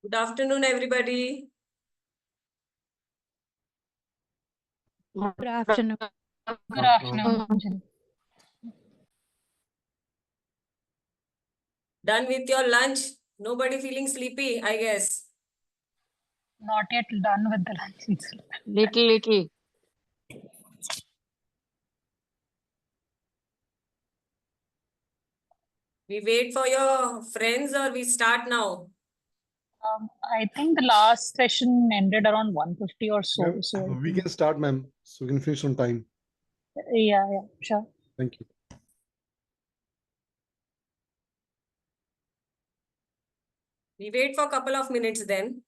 Good afternoon, everybody. Good afternoon. Good afternoon. Done with your lunch? Nobody feeling sleepy, I guess. Not yet done with the lunch. Little. We wait for your friends or we start now? I think the last session ended around 1:50 or so. Ma'am, So I we think- can start, ma'am, so we can finish on time. yeah, sure. Thank you. We wait for a couple of minutes then.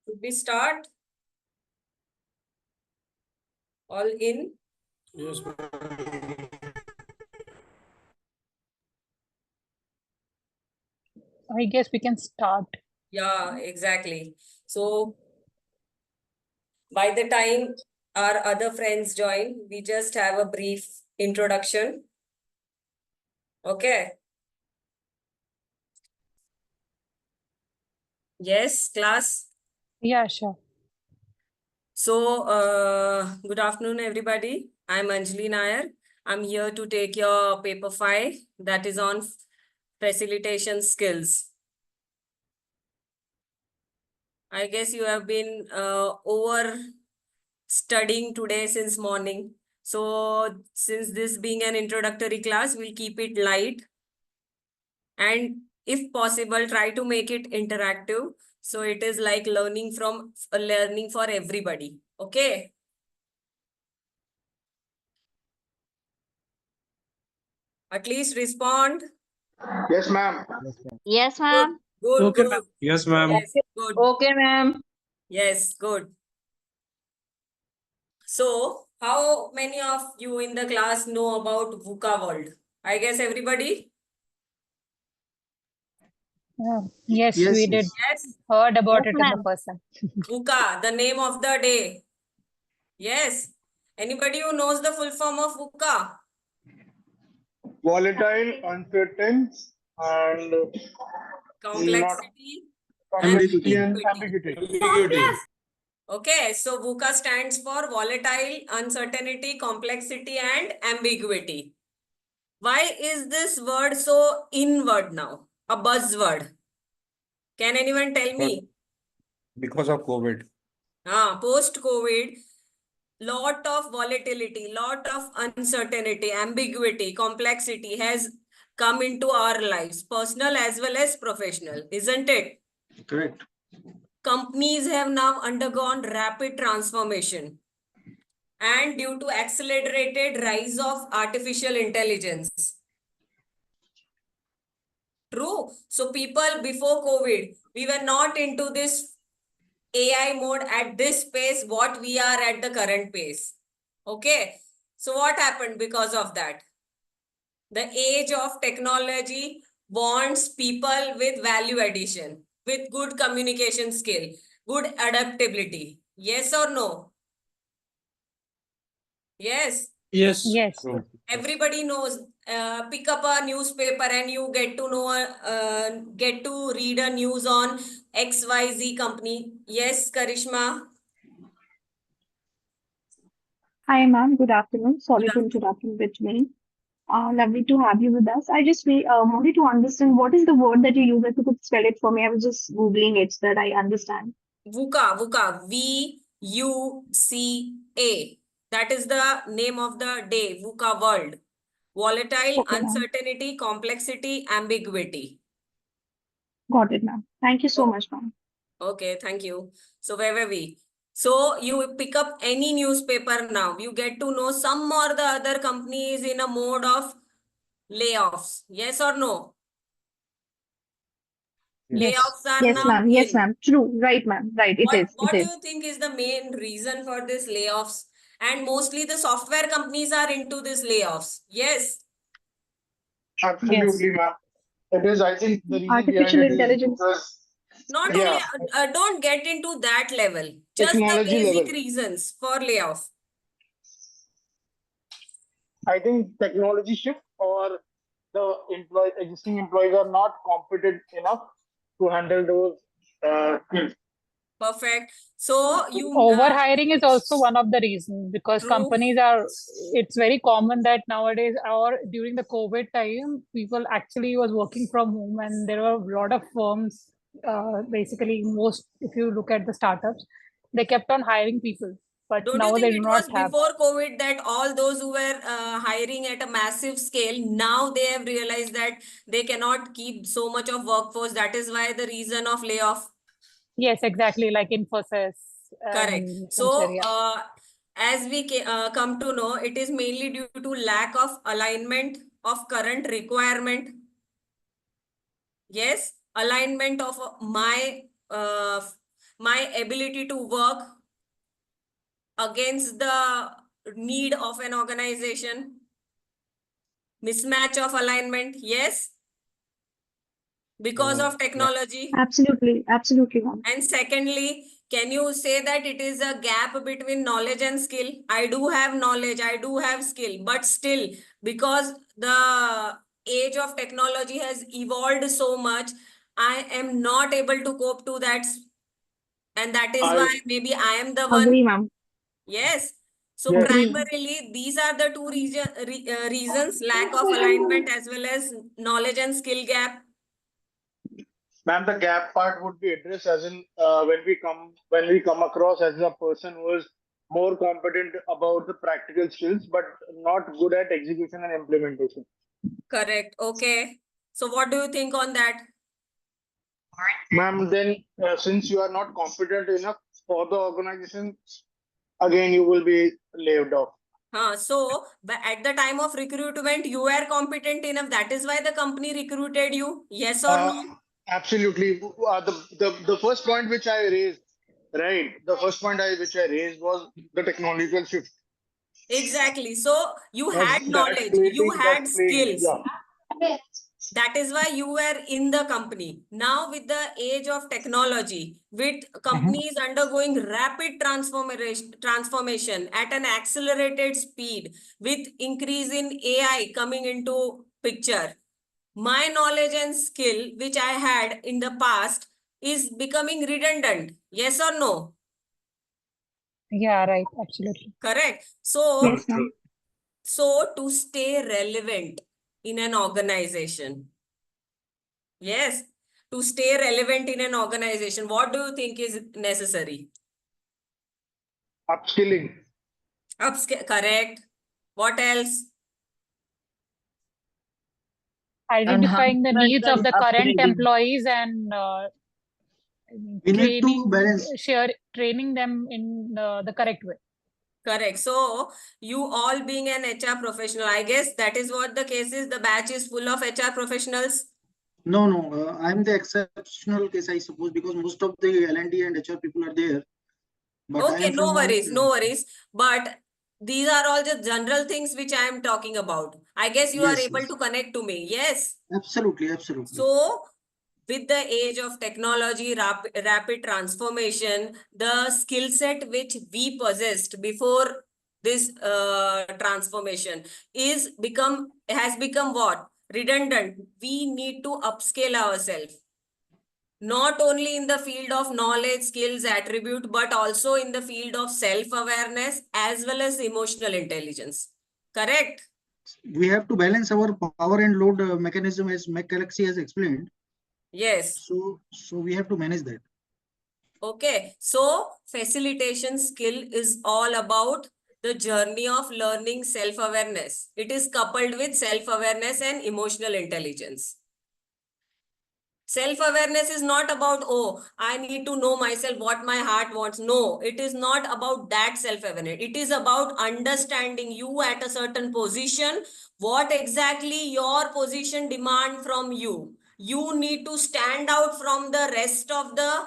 Should we start? All in? Yes, I guess we can start. Yeah, exactly. So by the time our other friends join, we just have a brief introduction. Okay. Yes, class. Yeah, sure. So, good afternoon, everybody. I'm Anjali Nair. I'm here to take your paper 5 that is on facilitation skills. I guess you have been over studying today since morning. So, since this being an introductory class, we'll keep it light and if possible, try to make it interactive. So it is like learning for everybody. Okay. At least respond. Yes, ma'am. Yes, ma'am. Good, Okay, good. ma'am. Yes, ma'am. Yes, good. Okay, ma'am. Yes, good. So, how many of you in the class know about VUCA world? I guess everybody? Yeah. Yes, Yes, we did. Yes. Heard about Yes, it in the ma'am. first time. VUCA, the name of the day. Yes. Anybody who knows the full form of VUCA? volatile, uncertain, and Complexity and complexity and ambiguity. ambiguity. Okay, so VUCA stands for volatile, uncertainty, complexity, and ambiguity. Why is this word so in-word now? A buzzword. Can anyone tell me? Because of COVID. Post-COVID, lot of volatility, lot of uncertainty, ambiguity, complexity has come into our lives, personal as well as professional, isn't it? Correct. Companies have now undergone rapid transformation and due to accelerated rise of artificial intelligence. True. So people before COVID, we were not into this AI mode at this pace, what we are at the current pace. Okay. So what happened because of that? The age of technology wants people with value addition, with good communication skill, good adaptability. Yes or no? Yes. Yes. Yes. True. Everybody knows, pick up a newspaper and you get to know, get to read a news on XYZ company. Yes, Karishma? Hi, ma'am. Good afternoon. Sorry Good to interrupt in between. Lovely to have you with us. I just wanted to understand what is the word that you use. If you could spell it for me. I was just Googling it so that I understand. VUCA, VUCA. That is the name of the day, VUCA world. Volatile, Okay, ma'am. uncertainty, complexity, ambiguity. Got it, ma'am. Thank you so Oh. much, ma'am. Okay, thank you. So where were we? So you pick up any newspaper now, you get to know some or the other company is in a mode of layoffs. Yes or no? Yes. Layoffs are Yes, now ma'am. Yes, in. ma'am. True. Right, ma'am. Right. It is. It What do is. you think is the main reason for this layoffs? And mostly the software companies are into this layoffs. Yes. Absolutely, ma'am. It is, I think the reason behind Artificial it is intelligence. because, Not yeah, only, don't get into that level. Just the technology basic level. reasons for layoff. I think technology shift or the existing employees are not competent enough to handle those skills. Perfect. So you Overhiring is also one of the reasons because True. companies are, it's very common that nowadays or during the COVID time, people actually was working from home and there were a lot of firms, basically most, if you look at the startups, they kept on hiring people, but Don't now you they think do it not was have. before COVID that all those who were hiring at a massive scale, now they have realized that they cannot keep so much of workforce. That is why the reason of layoff. Yes, exactly, like Infosys Correct. and So, Sansera. as we come to know, it is mainly due to lack of alignment of current requirement. Yes, alignment of my ability to work against the need of an organization. Mismatch of alignment. Yes, because of Yeah. technology. Absolutely. Absolutely, ma'am. And secondly, can you say that it is a gap between knowledge and skill? I do have knowledge, I do have skill, but still, because the age of technology has evolved so much, I am not able to cope to that. And that is I, why maybe I am the one. Agree, ma'am. Yes. So yes, Agree. primarily, these are the two reasons, lack of alignment as well as knowledge and skill gap. ma'am, the gap part would be addressed as in when we come across as a person who is more competent about the practical skills, but not good at execution and implementation. Correct. Okay. So what do you think on that? Ma'am, then since you are not competent enough for the organization, again you will be laid off. So but at the time of recruitment, you were competent enough. That is why the company recruited you. Yes or no? Absolutely. The first point which I raised, right? The first point which I raised was the technological shift. Exactly. So you had That's knowledge, you playing. had skills. Yeah. That is why you were in the company. Now, with the age of technology, with companies undergoing rapid transformation at an accelerated speed, with increase in AI coming into picture, my knowledge and skill, which I had in the past, is becoming redundant. Yes or no? Yeah, right, absolutely. Correct. So, Yes, ma'am. to stay relevant in an organization, yes, to stay relevant in an organization, what do you think is necessary? Upskilling. Upscale, correct. What else? Identifying the needs of the current upgrading. employees and We need to balance. training them in the correct way. Correct. So, you all being an HR professional, I guess that is what the case is. The batch is full of HR professionals. No, I'm the exceptional case, I suppose, because most of the L&D and HR people are there. But I Okay, am no from one. worries, no worries. But these are all just general things which I am talking about. I guess you are Yes, able yes. to connect to me. Yes. Absolutely, absolutely. So, with the age of technology, rapid transformation, the skill set which we possessed before this transformation has become what? Redundant. We need to upscale ourselves. Not only in the field of knowledge, skills, attribute, but also in the field of self-awareness as well as emotional intelligence. Correct? We have to balance our power and load mechanism as McGalaxy has explained. Yes. So we have to manage that. Okay. So facilitation skill is all about the journey of learning self-awareness. It is coupled with self-awareness and emotional intelligence. Self-awareness is not about, oh, I need to know myself, what my heart wants. No, it is not about that self-awareness. It is about understanding you at a certain position, what exactly your position demand from you. You need to stand out from the rest of the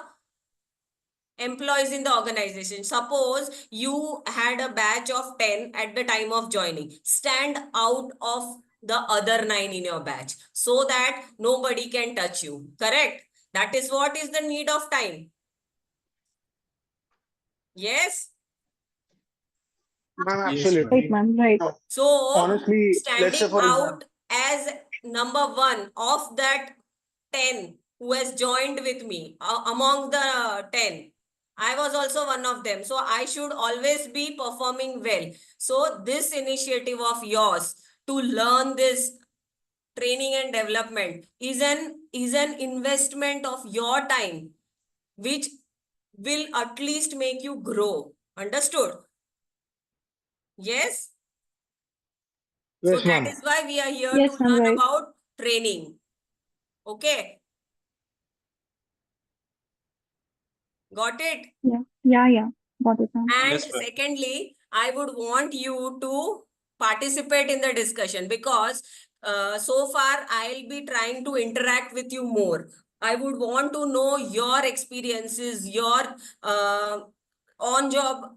employees in the organization. Suppose you had a batch of 10 at the time of joining. Stand out of the other 9 in your batch so that nobody can touch you. Correct? That is what is the need of time. Yes? Ma'am, Yes, absolutely. Right, ma'am. Right. So, Honestly, let's say standing for example, out as number 1 of that 10 who has joined with me among the 10. I was also one of them. So I should always be performing well. So this initiative of yours to learn this training and development is an investment of your time, which will at least make you grow. Understood? Yes? So yes, that ma'am. is why we are here to Yes, ma'am. learn Right. about training. Okay? Got it? Yeah. Yeah. Got it, ma'am. And Yes, ma'am. secondly, I would want you to participate in the discussion because so far I'll be trying to interact with you more. I would want to know your experiences, your on-job,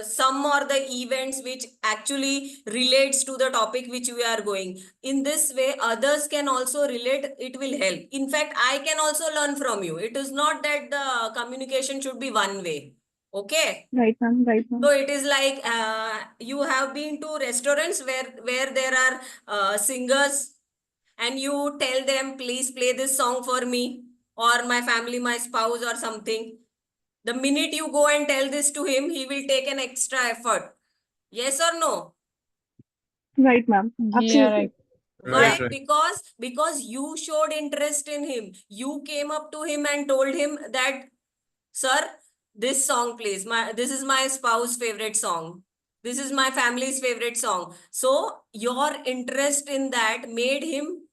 some or the events which actually relates to the topic which we are going. In this way, others can also relate. It will help. In fact, I can also learn from you. It is not that the communication should be one way. Okay. Right, ma'am. Right, ma'am. So it is like you have been to restaurants where there are singers and you tell them, please play this song for me or my family, my spouse or something. The minute you go and tell this to him, he will take an extra effort. Yes or no? Right, ma'am. Yeah, Absolutely. right. Why? Right. Because you showed interest in him. You came up to him and told him that, sir, this song please. This is my spouse's favorite song. This is my family's favorite song. So your interest in that made him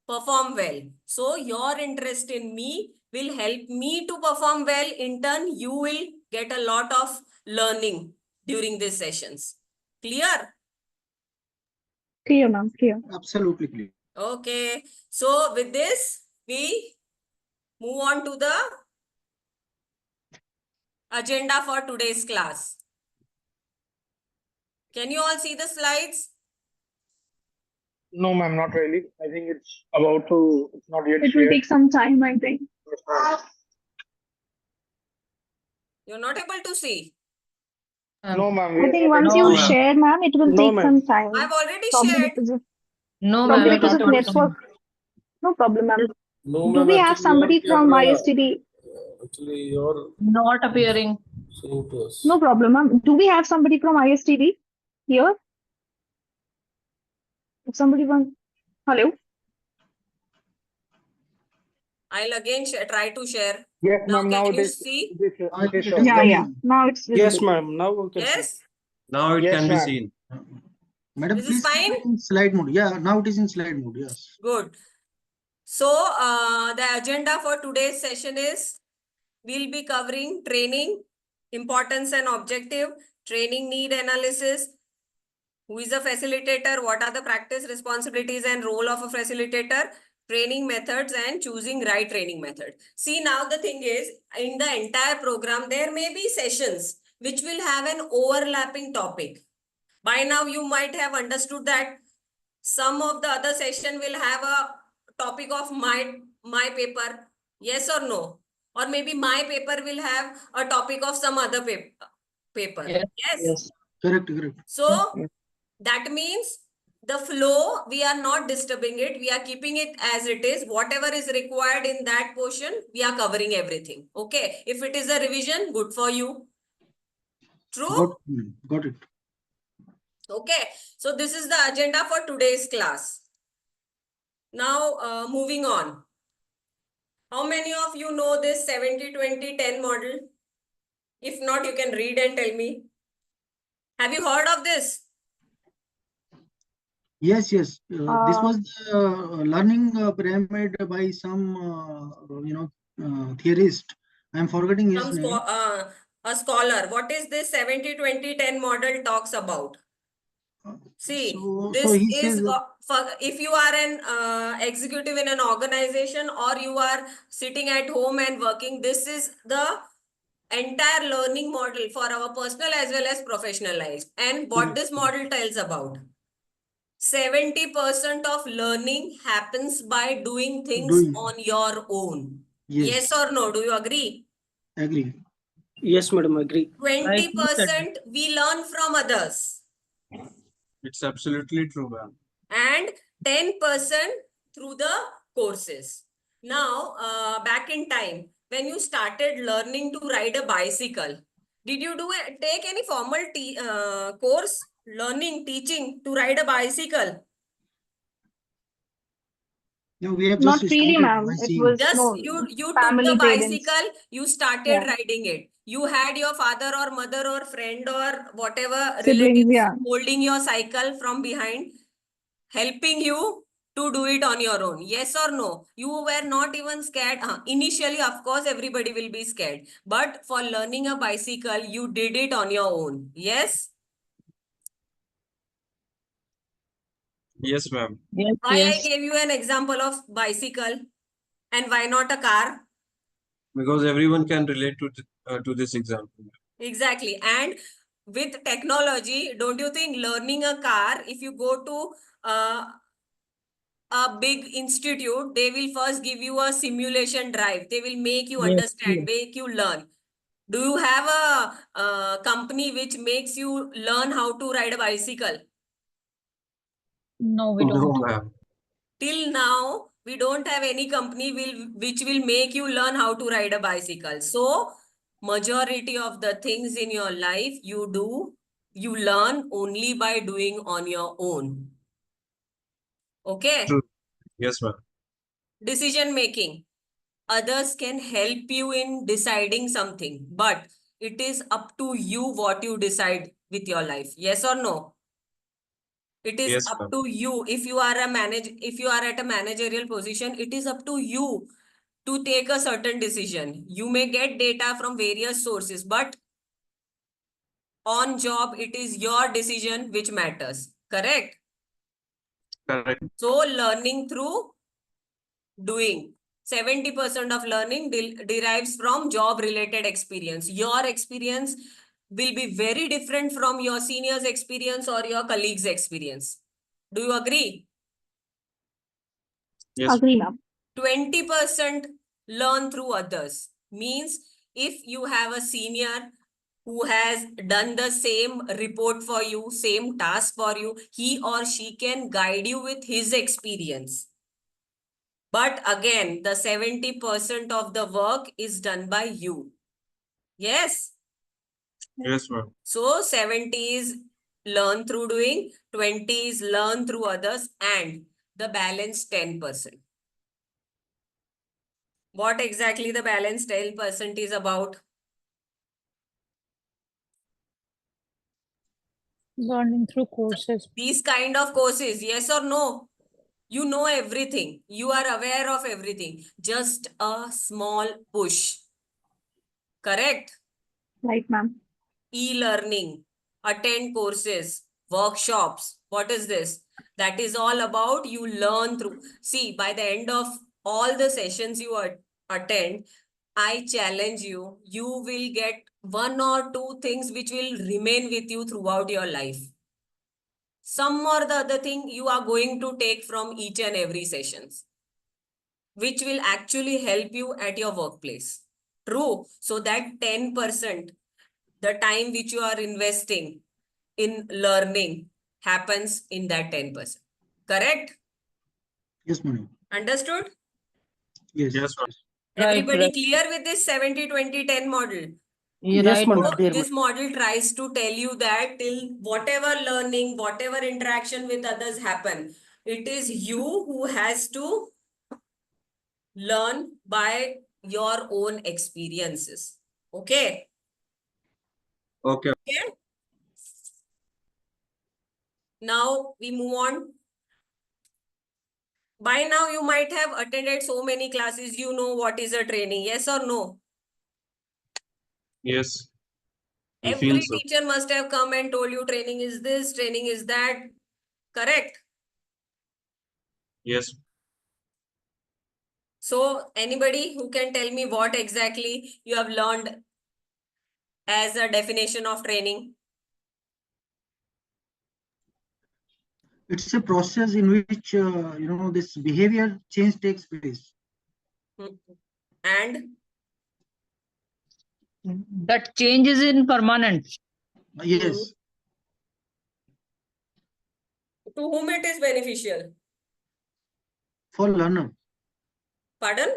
perform well. So your interest in me will help me to perform well. In turn, you will get a lot of learning during these sessions. Clear? Clear, ma'am. Clear. Absolutely clear. Okay. So with this, we move on to the agenda for today's class. Can you all see the slides? No, ma'am, not really. I think it's about to, it's not yet It will shared. take some time, I think. You're not able to see. No, ma'am. I think once you share, ma'am, it will No, take ma'am. some time. I've already Probably shared. because of, No, probably ma'am. because of not able to see. network. No problem, ma'am. No, Do ma'am, we have actually, somebody your from camera, ISTD? actually, you're Not appearing. saying to us. No problem, ma'am. Do we have somebody from ISTD here? If somebody from, hello? I'll again try to share. Yes, Now ma'am. Now can it you is. see? It is It shown. is Yeah. visible. Now it's Yes, visible. ma'am. Now we can see. Yes? Now it Yes, can be ma'am. seen. Madam, This is please keep fine? it in slide mode. Yeah, now it is in slide mode. Yes. Good. So the agenda for today's session is we'll be covering training, importance and objective, training need analysis, who is a facilitator, what are the practice, responsibilities and role of a facilitator, training methods and choosing right training method. See, now the thing is, in the entire program, there may be sessions which will have an overlapping topic. By now, you might have understood that some of the other session will have a topic of my paper, yes or no? Or maybe my paper will have a topic of some other paper. Yes. Yes. Correct, correct. So that means the flow, we are not disturbing it. We are keeping it as it is. Whatever is required in that portion, we are covering everything. Okay. If it is a revision, good for you. True? Got it. Okay. So this is the agenda for today's class. Now, moving on. How many of you know this 70-20-10 model? If not, you can read and tell me. Have you heard of this? Yes, yes. This Uh, was the learning pyramid by some, theorist. I'm forgetting his Some name. a scholar. What is this 70-20-10 model talks about? See, So this he is says, if you are an executive in an organization or you are sitting at home and working, this is the entire learning model for our personal as well as professional life. And what this model tells about 70% of learning happens by doing things doing. on your own. Yes, Yes or no? Do you agree? agree. Yes, madam, agree. 20% we learn from others. It's absolutely true, ma'am. And 10% through the courses. Now, back in time, when you started learning to ride a bicycle, did you take any formal course, learning, teaching to ride a bicycle? No, we have not just really, started ma'am. by It seeing. was Just no you took family the parents. bicycle, you started Yeah. riding it. You had your father or mother or friend or whatever Siblings, relatives yeah. holding your cycle from behind, helping you to do it on your own. Yes or no? You were not even scared. Initially, of course, everybody will be scared. But for learning a bicycle, you did it on your own. Yes? Yes, ma'am. Yes, Why I yes. gave you an example of bicycle and why not a car? Because everyone can relate to this example. Exactly. And with technology, don't you think learning a car, if you go to a big institute, they will first give you a simulation drive. They will make you Yes, understand, yes. make you learn. Do you have a company which makes you learn how to ride a bicycle? No, we No, don't. ma'am. Till now, we don't have any company which will make you learn how to ride a bicycle. So, majority of the things in your life you learn only by doing on your own. Okay? True. Yes, ma'am. Decision making. Others can help you in deciding something, but it is up to you what you decide with your life. Yes or no? It is Yes, up ma'am. to you. If you are if you are at a managerial position, it is up to you to take a certain decision. You may get data from various sources, but on job, it is your decision which matters. Correct? Correct. So learning through doing. 70% of learning derives from job related experience. Your experience will be very different from your senior's experience or your colleague's experience. Do you agree? Yes. Agree, ma'am. 20% learn through others. Means if you have a senior who has done the same report for you, same task for you, he or she can guide you with his experience. But again, the 70% of the work is done by you. Yes. Yes, ma'am. So 70 is learn through doing, 20 is learn through others, and the balance 10%. What exactly the balance 10% is about? Learning through courses. These kind of courses, yes or no? You know everything. You are aware of everything. Just a small push. Correct? Right, ma'am. E-learning, attend courses, workshops. What is this? That is all about you learn through. See, by the end of all the sessions you attend, I challenge you, you will get one or two things which will remain with you throughout your life. some or the other thing you are going to take from each and every sessions, which will actually help you at your workplace. True. So that 10%, the time which you are investing in learning happens in that 10%. Correct? Yes, madam. Understood? Yes. Yes, ma'am. Everybody right. clear with this 70-20-10 model? You're Yes, right. madam. So Clear, this model tries to tell you that till whatever learning, whatever interaction with others happen, it is you who has to learn by your own experiences. Okay? Okay. Okay. Now we move on. By now you might have attended so many classes, you know what is a training, yes or no? Yes. We feel Every so. teacher must have come and told you training is this, training is that. Correct? Yes. So anybody who can tell me what exactly you have learned as a definition of training? It's a process in which, this behavior change takes place. And That change is in permanent. Yes, to whom it is beneficial? for learner. Pardon?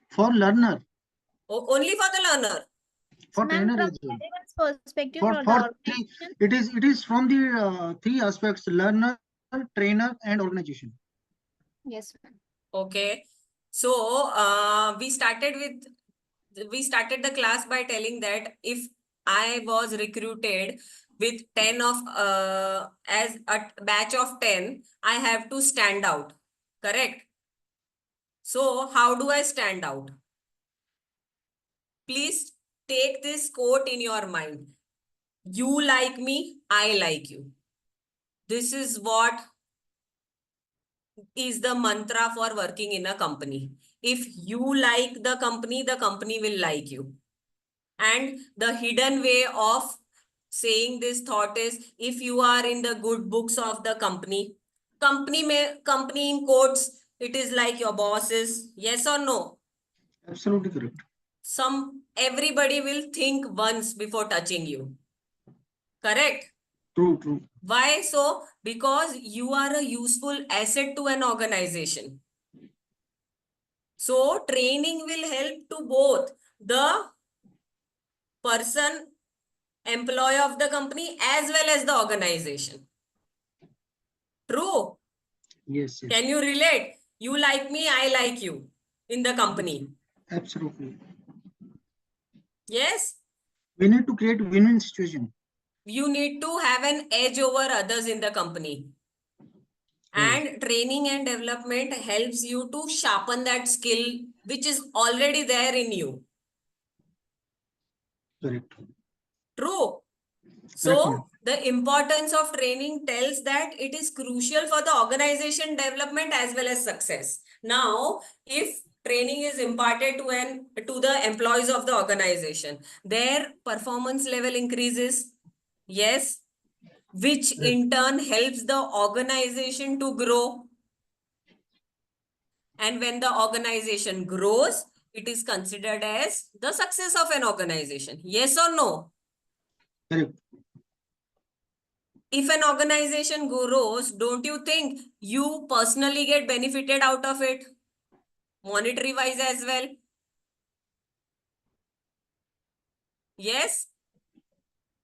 For learner. Only for the learner. For Ma'am, trainer from as well. everyone's perspective, For from the three, organization. it is from the three aspects: learner, trainer, and organization. Yes, ma'am. Okay. So we started the class by telling that if I was recruited with 10 of as a batch of 10, I have to stand out. Correct? So how do I stand out? Please take this quote in your mind. You like me, I like you. This is what is the mantra for working in a company. If you like the company will like you. And the hidden way of saying this thought is, if you are in the good books of the company in quotes, it is like your bosses. Yes or no? Absolutely correct. Everybody will think once before touching you. Correct? True, true. Why so? Because you are a useful asset to an organization. So training will help to both the person, employee of the company, as well as the organization. True? Yes, yes. Can you relate? You like me, I like you in the company. Absolutely. Yes? We need to create win-win situation. You need to have an edge over others in the company. Yes. And training and development helps you to sharpen that skill which is already there in you. Correct. True. Correct, ma'am. So the importance of training tells that it is crucial for the organization development as well as success. Now, if training is imparted to the employees of the organization, their performance level increases. Yes. Which in turn helps the organization to grow. And when the organization grows, it is considered as the success of an organization. Yes or no? Correct. If an organization grows, don't you think you personally get benefited out of it? Monetary wise as well. Yes?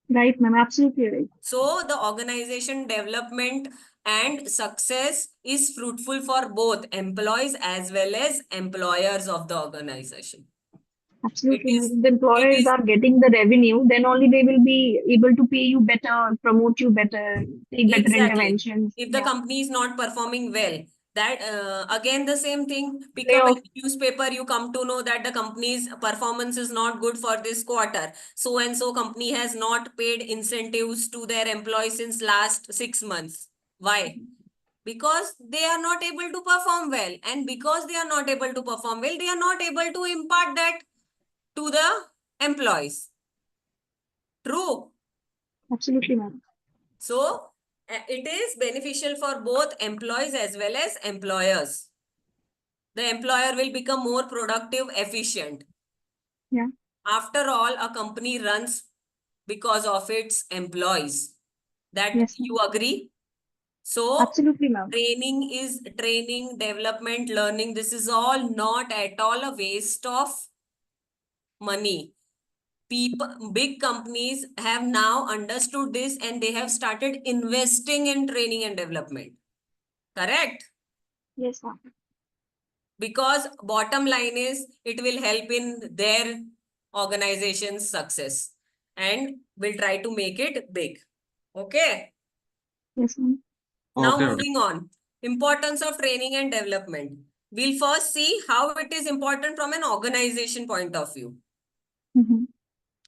Right, ma'am. Absolutely right. So the organization development and success is fruitful for both employees as well as employers of the organization. Absolutely. It is- If the employers it is- are getting the revenue, then only they will be able to pay you better, promote you better, take better Exactly. interventions. If the Yeah. company is not performing well, that again the same thing, pick Lay up a off. newspaper, you come to know that the company's performance is not good for this quarter. So and so company has not paid incentives to their employees since last 6 months. Why? Because they are not able to perform well. And because they are not able to perform well, they are not able to impart that to the employees. True. Absolutely, ma'am. So It is beneficial for both employees as well as employers. The employer will become more productive, efficient. Yeah. After all, a company runs because of its employees. That Yes, you agree? So absolutely, ma'am. training, development, learning. This is all not at all a waste of money. People, big companies have now understood this and they have started investing in training and development. Correct? Yes, ma'am. Because bottom line is it will help in their organization's success and will try to make it big. Okay. Yes, ma'am. Now Okay. moving on. Importance of training and development. We'll first see how it is important from an organization point of view. Mm-hmm.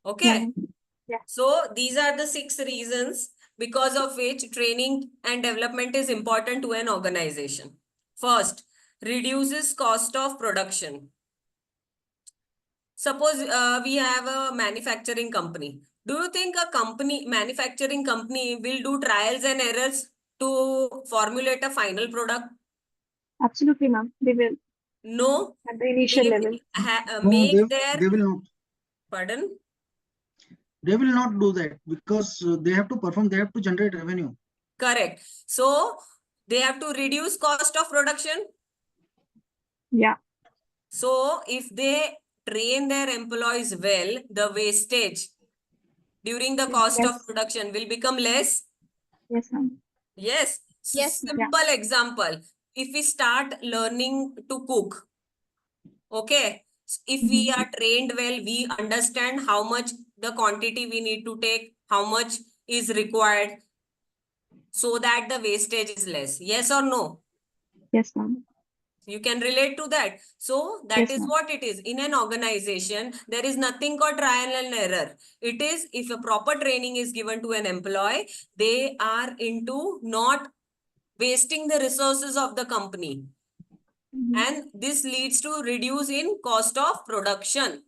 Okay. Yeah, ma'am. Yeah. So these are the 6 reasons because of which training and development is important to an organization. First, reduces cost of production. Suppose we have a manufacturing company. Do you think a manufacturing company will do trials and errors to formulate a final product? Absolutely, ma'am. They will No. at the initial They level. No, make their, they will not. pardon? They will not do that because they have to perform. They have to generate revenue. Correct. So they have to reduce cost of production. Yeah. So if they train their employees well, the wastage during the cost of Yes. production will become less. Yes, ma'am. Yes. Yes, ma'am. Simple example. If we start learning to cook, okay, if we are trained well, we understand how much the quantity we need to take, how much is required, so that the wastage is less. Yes or no? Yes, ma'am. You can relate to that. So that Yes, is ma'am. what it is. In an organization, there is nothing called trial and error. It is, if a proper training is given to an employee, they are into not wasting the resources of the company. Mhm. And this leads to reduce in cost of production.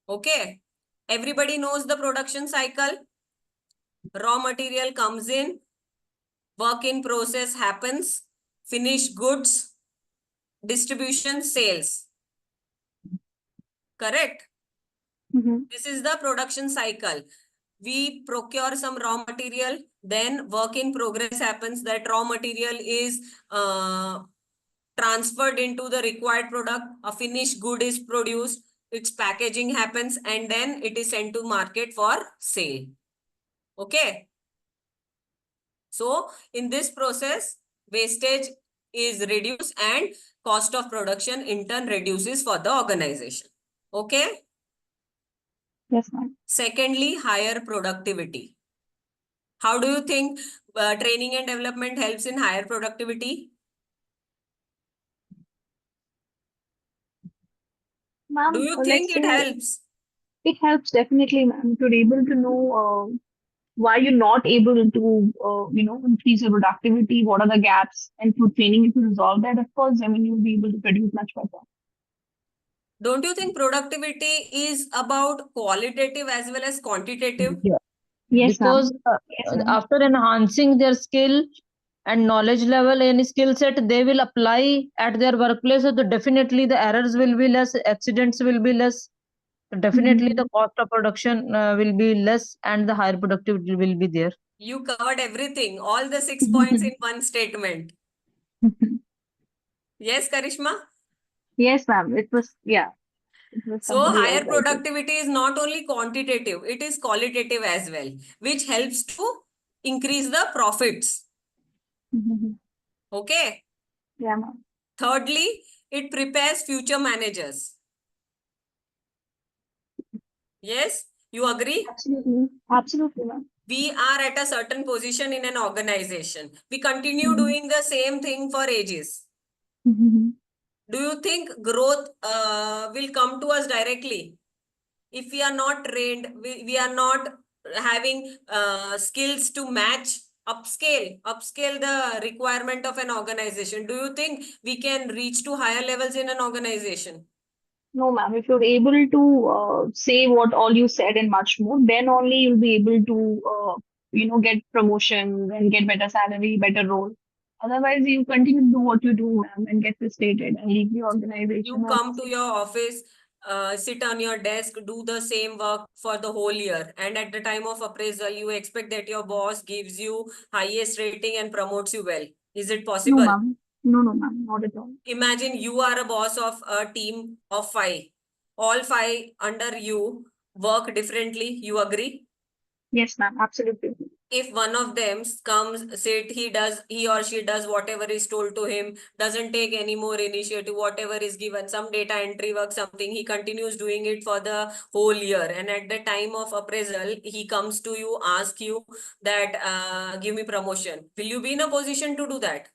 Okay. Everybody knows the production cycle. Raw material comes in, work in process happens, finished goods, distribution, sales. Correct? Mhm. This is the production cycle. We procure some raw material, then work in progress happens. That raw material is transferred into the required product. A finished good is produced, its packaging happens, and then it is sent to market for sale. Okay. So in this process, wastage is reduced and cost of production in turn reduces for the organization. Okay. Yes, ma'am. Secondly, higher productivity. How do you think training and development helps in higher productivity? Ma'am, Do you let's think it say helps? it helps definitely, ma'am. If you're able to know why you're not able to, increase your productivity, what are the gaps, and through training, if you resolve that, of course, I mean, you'll be able to produce much better. Don't you think productivity is about qualitative as well as quantitative? Yeah. Yes, ma'am. Because Yes, ma'am. after enhancing their skill and knowledge level and skill set, they will apply at their workplace. So definitely the errors will be less, accidents will be less. Definitely the cost of production will be less and the higher productivity will be there. You covered everything, all the 6 points in one statement. Yes, Karishma? Yes, ma'am. It was, yeah. It was So somebody higher else, I think. productivity is not only quantitative, it is qualitative as well, which helps to increase the profits. Mhm. Okay. Yeah, ma'am. Thirdly, it prepares future managers. Yes, you agree? Absolutely. Absolutely, ma'am. We are at a certain position in an organization. We continue Mhm. doing the same thing for ages. Mhm. Do you think growth will come to us directly? If we are not trained, we are not having skills to match, upscale the requirement of an organization. Do you think we can reach to higher levels in an organization? No, ma'am. If you're able to say what all you said and much more, then only you'll be able to, get promotions and get better salary, better role. Otherwise, you continue to do what you do, ma'am, and get frustrated and leave the organization. You come to your office, sit on your desk, do the same work for the whole year. And at the time of appraisal, you expect that your boss gives you highest rating and promotes you well. Is it No, possible? ma'am. No, ma'am, not at all. Imagine you are a boss of a team of 5. All 5 under you work differently. You agree? Yes, ma'am, absolutely. If one of them comes, he or she does whatever is told to him, doesn't take any more initiative, whatever is given, some data entry work, something, he continues doing it for the whole year. And at the time of appraisal, he comes to you, ask you that, give me promotion. Will you be in a position to do that?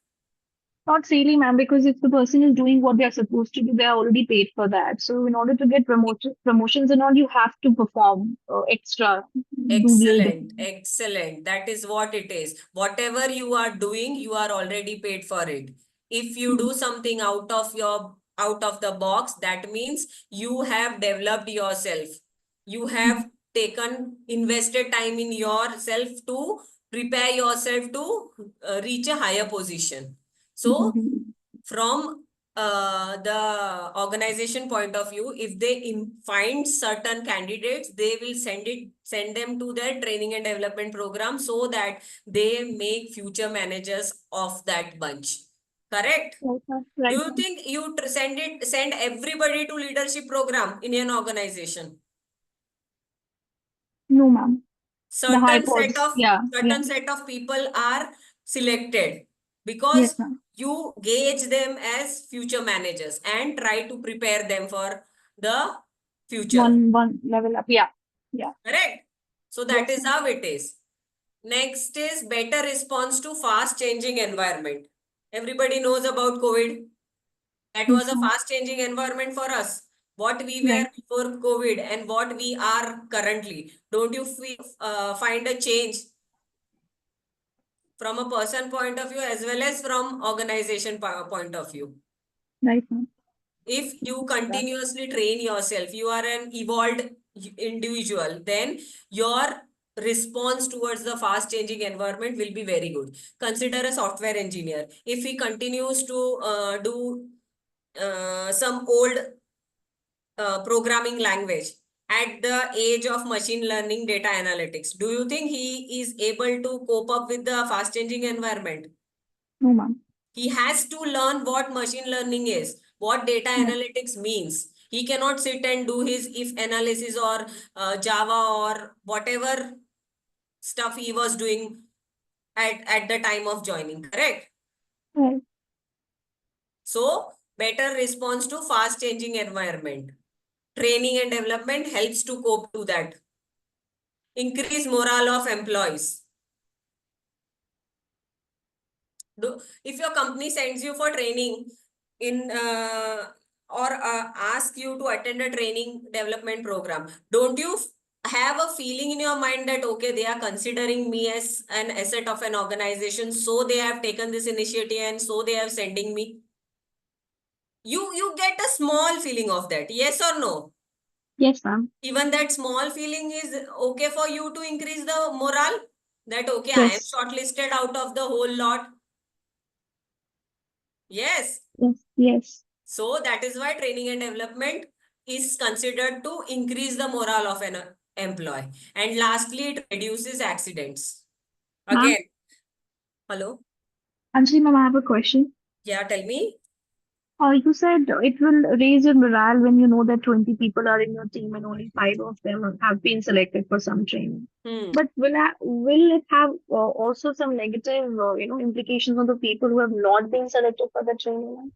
Not really, ma'am, because if the person is doing what they are supposed to do, they are already paid for that. So in order to get promotions and all, you have to perform extra. Excellent, excellent. That is what it is. Whatever you are doing, you are already paid for it. If you do something out of the box, that means you have developed yourself. You have invested time in yourself to prepare yourself to reach a higher position. So from the organization point of view, if they find certain candidates, they will send them to their training and development program so that they make future managers of that bunch. Correct? Right. Do you think you send everybody to leadership program in an organization? No, ma'am. Certain set of people are selected because Yes, ma'am. you gauge them as future managers and try to prepare them for the future. One level up. Yeah. Correct? So that is how it is. Next is better response to fast changing environment. Everybody knows about COVID. That was a fast changing environment for us. What we were before COVID and what we are currently. Don't you find a change from a person point of view as well as from organization point of view? Right, ma'am. If you continuously train yourself, you are an evolved individual, then your response towards the fast changing environment will be very good. Consider a software engineer. If he continues to do some old programming language at the age of machine learning data analytics, do you think he is able to cope up with the fast changing environment? No, ma'am. He has to learn what machine learning is, what data analytics means. He cannot sit and do his if analysis or Java or whatever stuff he was doing at the time of joining, correct? Right. So, better response to fast changing environment. Training and development helps to cope to that. Increase morale of employees. If your company sends you for training or ask you to attend a training development program, don't you have a feeling in your mind that, okay, they are considering me as an asset of an organization, so they have taken this initiative and so they are sending me? You get a small feeling of that, yes or no? Yes, ma'am. Even that small feeling is okay for you to increase the morale? That, okay, Yes. I am shortlisted out of the whole lot. Yes. Yes. So that is why training and development is considered to increase the morale of an employee. And lastly, it reduces accidents. Again, hello? Anjali, ma'am, I have a question. Yeah, tell me. You said it will raise your morale when you know that 20 people are in your team and only 5 of them have been selected for some training. But will it have also some negative, implications on the people who have not been selected for the training?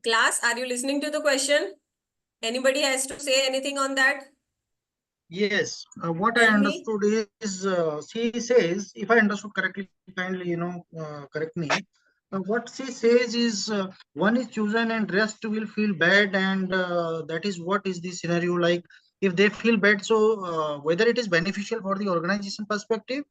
Class, are you listening to the question? Anybody has to say anything on that? Yes, what I understood is she says, if I understood correctly, kindly correct me. What she says is one is chosen and rest will feel bad, and that is what is the scenario like. If they feel bad, so whether it is beneficial for the organization perspective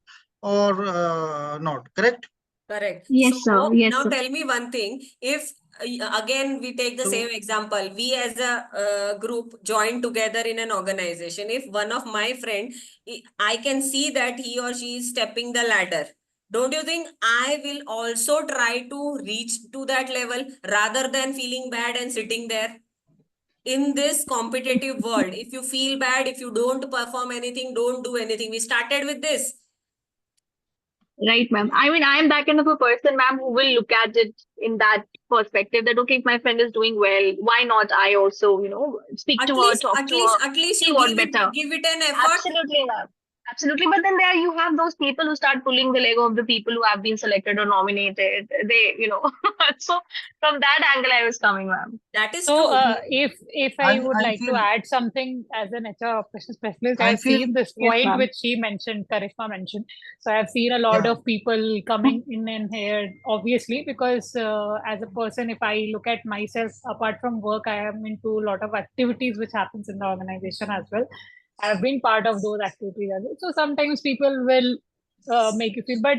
or not, correct? Correct. Yes, so sir. Yes, now sir. tell me one thing. If again, we take the So- same example. We as a group join together in an organization. If one of my friend, I can see that he or she is stepping the ladder. Don't you think I will also try to reach to that level rather than feeling bad and sitting there? In this competitive world, if you feel bad, if you don't perform anything, don't do anything. We started with this. Right, ma'am. I mean, I am that kind of a person, ma'am, who will look at it in that perspective that, okay, if my friend is doing well, why not I also, speak to her, talk to her, At least see you what better. give it an effort. Absolutely, ma'am. Absolutely. But then there you have those people who start pulling the leg of the people who have been selected or nominated. So from that angle, I was coming, ma'am. That is So, true. if I would I like to feel- add something as an HR operations specialist, I I've feel- seen this Yes, point ma'am. which she mentioned, Karishma mentioned. So I've seen a lot Yeah. of people coming in and here, obviously, because as a person, if I look at myself, apart from work, I am into a lot of activities which happens in the organization as well. I've been part of those activities as well. So sometimes people will make you feel, but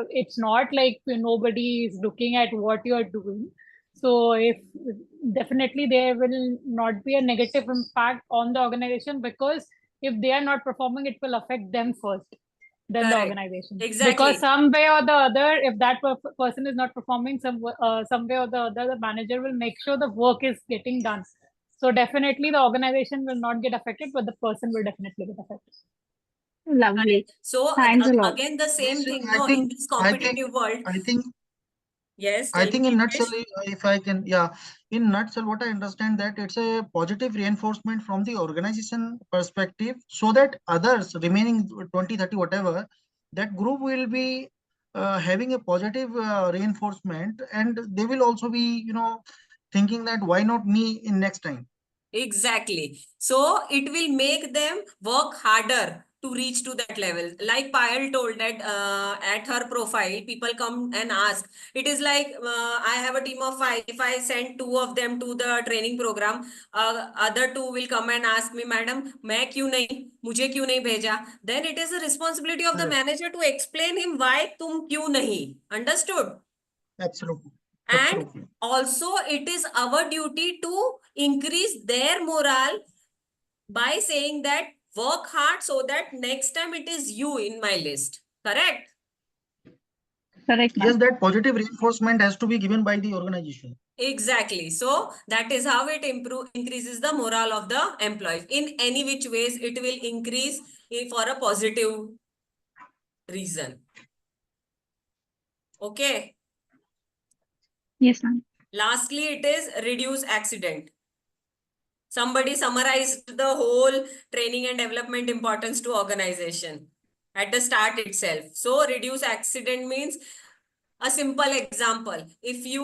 it's not like nobody is looking at what you are doing. So if definitely there will not be a negative impact on the organization, because if they are not performing, it will affect them first, then the Correct. organization. Exactly. Because some way or the other, if that person is not performing, some way or the other, the manager will make sure the work is getting done. So definitely the organization will not get affected, but the person will definitely get affected. Lovely. So Thanks a lot. again, the same Yes, thing, I no, in think- this I think- competitive world. Yes, I tell think me, in Hitesh. nutshell, if I can, in nutshell, what I understand that it's a positive reinforcement from the organization perspective, so that others remaining 20, 30, whatever, that group will be having a positive reinforcement, and they will also be, thinking that why not me in next time. Exactly. So it will make them work harder to reach to that level. Like Payal told that at her profile, people come and ask. It is like I have a team of 5. If I send 2 of them to the training program, other 2 will come and ask me, Madam, मैं क्यों नहीं, मुझे क्यों नहीं भेजा? Then it is the responsibility of the Correct. manager to explain him why तुम क्यों नहीं. Understood? Absolutely. And Absolutely. also it is our duty to increase their morale by saying that work hard so that next time it is you in my list. Correct? Correct, ma'am. Yes, that positive reinforcement has to be given by the organization. Exactly. So that is how it increases the morale of the employees. In any which ways, it will increase for a positive reason. Okay. Yes, ma'am. Lastly, it is reduce accident. Somebody summarized the whole training and development importance to organization at the start itself. So reduce accident means a simple example. If you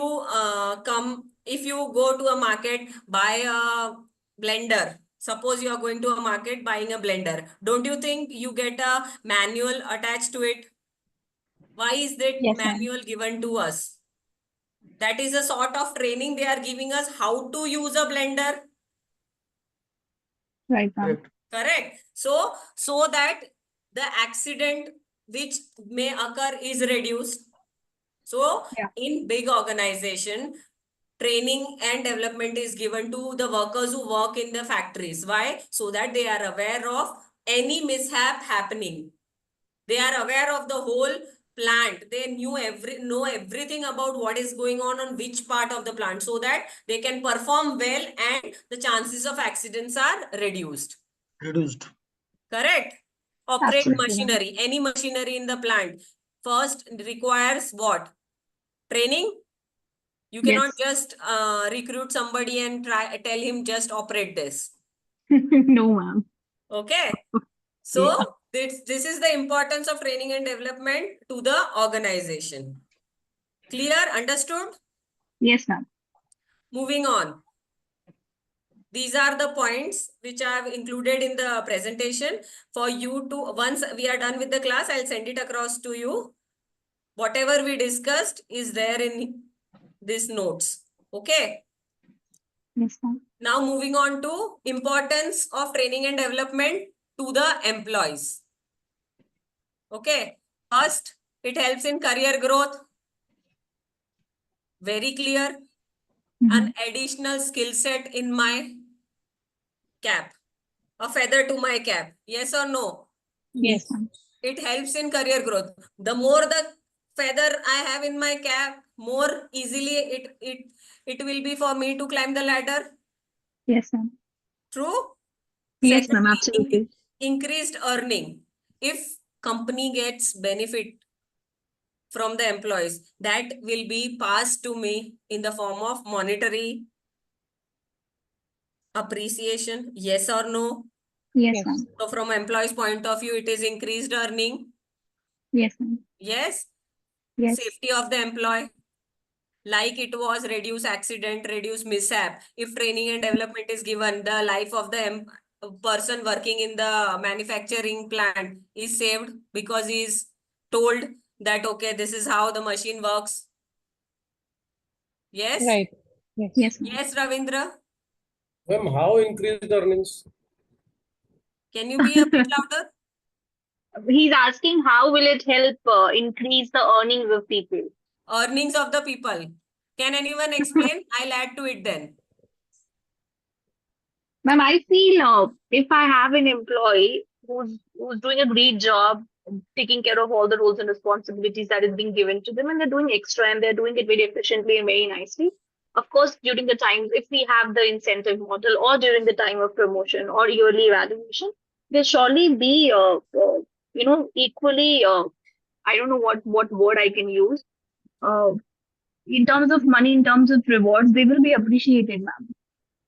go to a market, buy a blender. Suppose you are going to a market buying a blender. Don't you think you get a manual attached to it? Why is that Yes, ma'am. manual given to us? That is a sort of training they are giving us how to use a blender. Right, ma'am. Correct. So that the accident which may occur is reduced. So Yeah. in big organization, training and development is given to the workers who work in the factories. Why? So that they are aware of any mishap happening. They are aware of the whole plant. They know everything about what is going on which part of the plant, so that they can perform well and the chances of accidents are reduced. Reduced. Correct? Operate Absolutely. machinery. Any machinery in the plant first requires what? Training. You cannot just recruit somebody and tell him just operate this. No, ma'am. Okay. So this is the importance of training and development to the organization. Clear? Understood? Yes, ma'am. Moving on. These are the points which I have included in the presentation for you to, once we are done with the class, I'll send it across to you. Whatever we discussed is there in these notes. Okay. Yes, ma'am. Now moving on to importance of training and development to the employees. Okay. First, it helps in career growth. Very clear. an additional skill set in my cap, a feather to my cap. Yes or no? Yes, ma'am. It helps in career growth. The more the feather I have in my cap, more easily it will be for me to climb the ladder. Yes, ma'am. True? Yes, ma'am. Secondly, Absolutely. increased earning. If company gets benefit from the employees, that will be passed to me in the form of monetary appreciation. Yes or no? Yes, Yes. ma'am. So from employees' point of view, it is increased earning. Yes, ma'am. Yes. Yes. Safety of the employee. Like it was reduce accident, reduce mishap. If training and development is given, the life of the person working in the manufacturing plant is saved because he is told that, okay, this is how the machine works. Yes? Right. Yes. Yes, ma'am. Yes, Ravindra? Ma'am, how increased earnings? Can you be a bit louder? He's asking how will it help increase the earnings of people? Earnings of the people. Can anyone explain? I'll add to it then. Ma'am, I feel if I have an employee who's doing a great job, taking care of all the roles and responsibilities that is being given to them, and they're doing extra and they're doing it very efficiently and very nicely. Of course, during the times, if we have the incentive model or during the time of promotion or yearly evaluation, there surely be equally I don't know what word I can use. Uh, in terms of money, in terms of rewards, they will be appreciated, ma'am.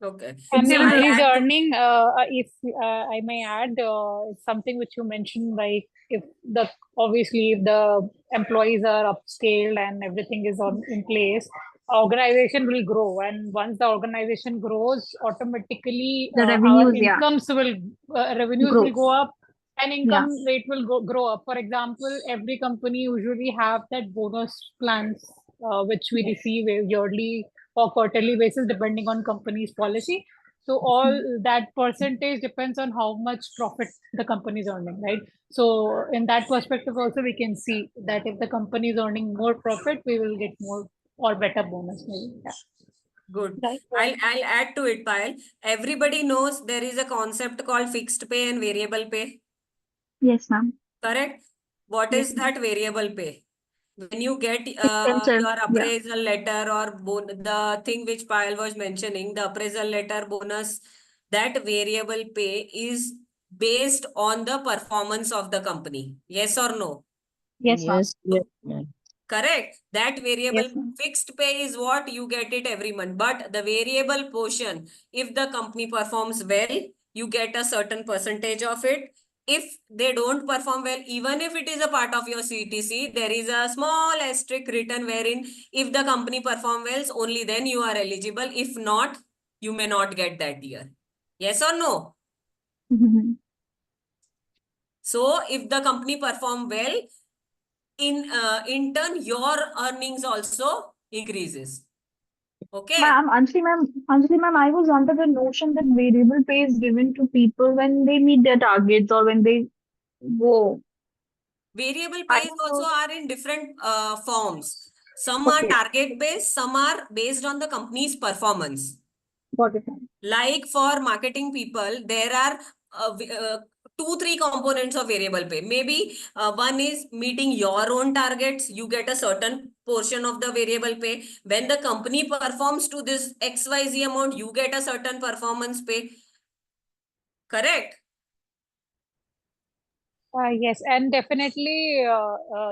Okay. And So I'll increased add to- earning, if I may add, it's something which you mentioned, like if the obviously if the employees are upscaled and everything is in place, organization will grow, and once the organization grows, automatically The our revenues, yeah, incomes will revenues grow. will go up, and Yeah. income rate will grow up. For example, every company usually have that bonus plans which we Yes. receive yearly or quarterly basis depending on company's policy. So all that percentage depends on how much profit the company is earning, right? So in that perspective also we can see that if the company is earning more profit, we will get more or better bonus maybe. Yeah. Good. Right. I'll add to it, Payal. Everybody knows there is a concept called fixed pay and variable pay. Yes, ma'am. Correct? What Yes, is that variable pay? When you get Incentive, your yeah. appraisal letter or the thing which Payal was mentioning, the appraisal letter bonus, that variable pay is based on the performance of the company. Yes or no? Yes, ma'am. Yes, yes, ma'am. Correct. That variable Yes, ma'am. fixed pay is what you get it every month. But the variable portion, if the company performs well, you get a certain percentage of it. If they don't perform well, even if it is a part of your CTC, there is a small asterisk written wherein if the company perform well, only then you are eligible. If not, you may not get that year. Yes or no? Mhm. So if the company perform well, in turn, your earnings also increases. Okay. Anjali ma'am, I was under the notion that variable pay is given to people when they meet their targets or when they go. Variable I pays don't also know. are in different forms. Some are Okay, target based, some are based on the company's performance. got it, ma'am. Like for marketing people, there are 2-3 components of variable pay. Maybe one is meeting your own targets. You get a certain portion of the variable pay. When the company performs to this XYZ amount, you get a certain performance pay. Correct? Yes, and definitely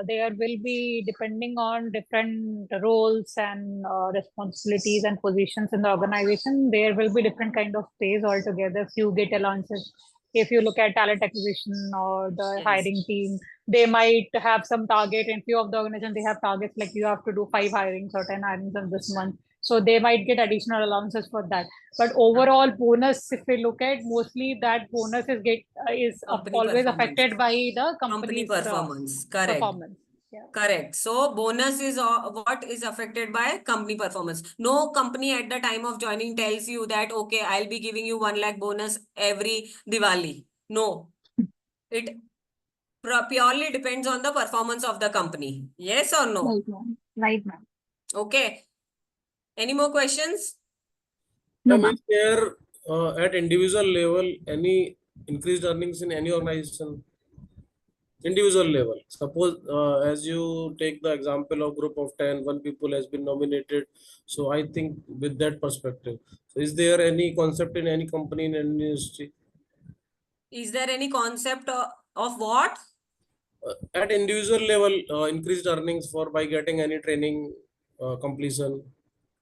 there will be, depending on different roles and responsibilities and positions in the organization, there will be different kind of pays altogether. Few get allowances. If you look at talent acquisition or the Yes. hiring team, they might have some target. In few of the organizations, they have targets like you have to do 5 hirings or 10 hirings in this month. So they might get additional allowances for that. But overall bonus, if we look at, mostly that bonus is Company always performance. affected by the Company company's performance. Correct. performance. Yeah. Correct. So bonus is what is affected by company performance. No company at the time of joining tells you that, okay, I'll be giving you 1 lakh bonus every Diwali. No. It purely depends on the performance of the company. Yes or no? Right, ma'am. Right, ma'am. Okay. Any more questions? No, Ma'am, ma'am. is there at individual level any increased earnings in any organization? Individual level. Suppose as you take the example of group of 10, one people has been nominated. So I think with that perspective, so is there any concept in any company in any industry? Is there any concept of what? At individual level, increased earnings for by getting any training completion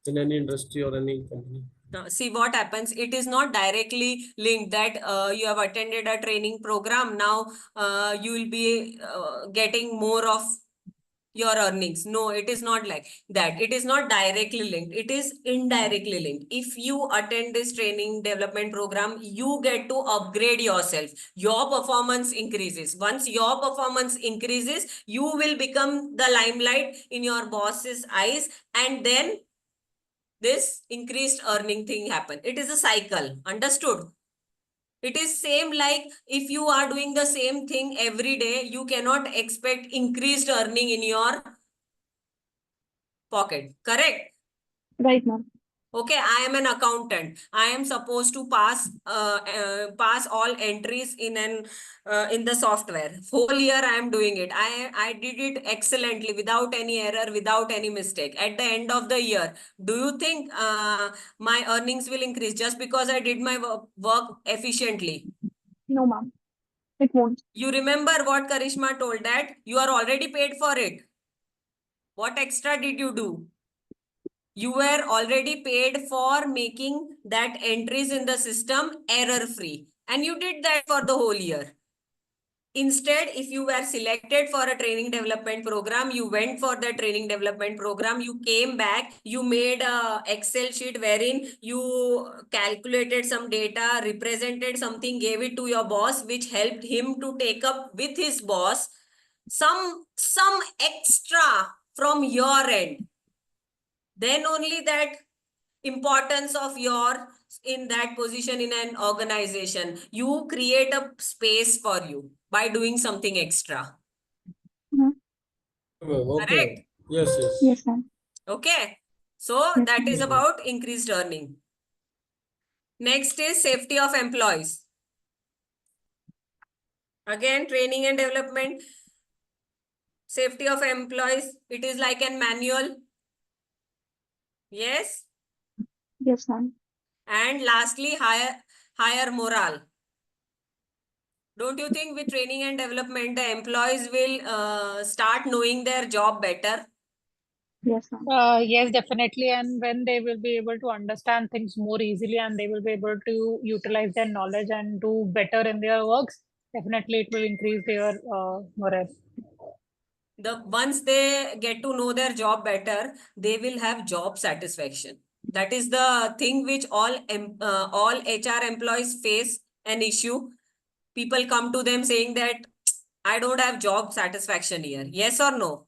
in any industry or any company? See what happens. It is not directly linked that you have attended a training program. Now you will be getting more of your earnings. No, it is not like that. It is not directly linked. It is indirectly linked. If you attend this training development program, you get to upgrade yourself. Your performance increases. Once your performance increases, you will become the limelight in your boss's eyes, and then this increased earning thing happen. It is a cycle. Understood? It is same like if you are doing the same thing every day, you cannot expect increased earning in your pocket. Correct? Right, ma'am. Okay, I am an accountant. I am supposed to pass pass all entries in the software. Whole year I am doing it. I did it excellently without any error, without any mistake. At the end of the year, do you think my earnings will increase just because I did my work efficiently? No, ma'am. It won't. You remember what Karishma told, that you are already paid for it. What extra did you do? You were already paid for making that entries in the system error free, and you did that for the whole year. Instead, if you were selected for a training development program, you went for the training development program, you came back, you made a Excel sheet wherein you calculated some data, represented something, gave it to your boss, which helped him to take up with his boss some extra from your end. Then only that importance of your in that position in an organization, you create a space for you by doing something extra. Okay. Correct? Yes, yes. Yes, ma'am. Okay. So Yes, that is ma'am. about increased earning. Next is safety of employees. Again, training and development. Safety of employees. It is like an manual. Yes. Yes, ma'am. And lastly, higher morale. Don't you think with training and development, the employees will start knowing their job better? Yes, ma'am. Yes, definitely. And when they will be able to understand things more easily and they will be able to utilize their knowledge and do better in their works, definitely it will increase their morale. Once they get to know their job better, they will have job satisfaction. That is the thing which all HR employees face an issue. People come to them saying that I don't have job satisfaction here. Yes or no?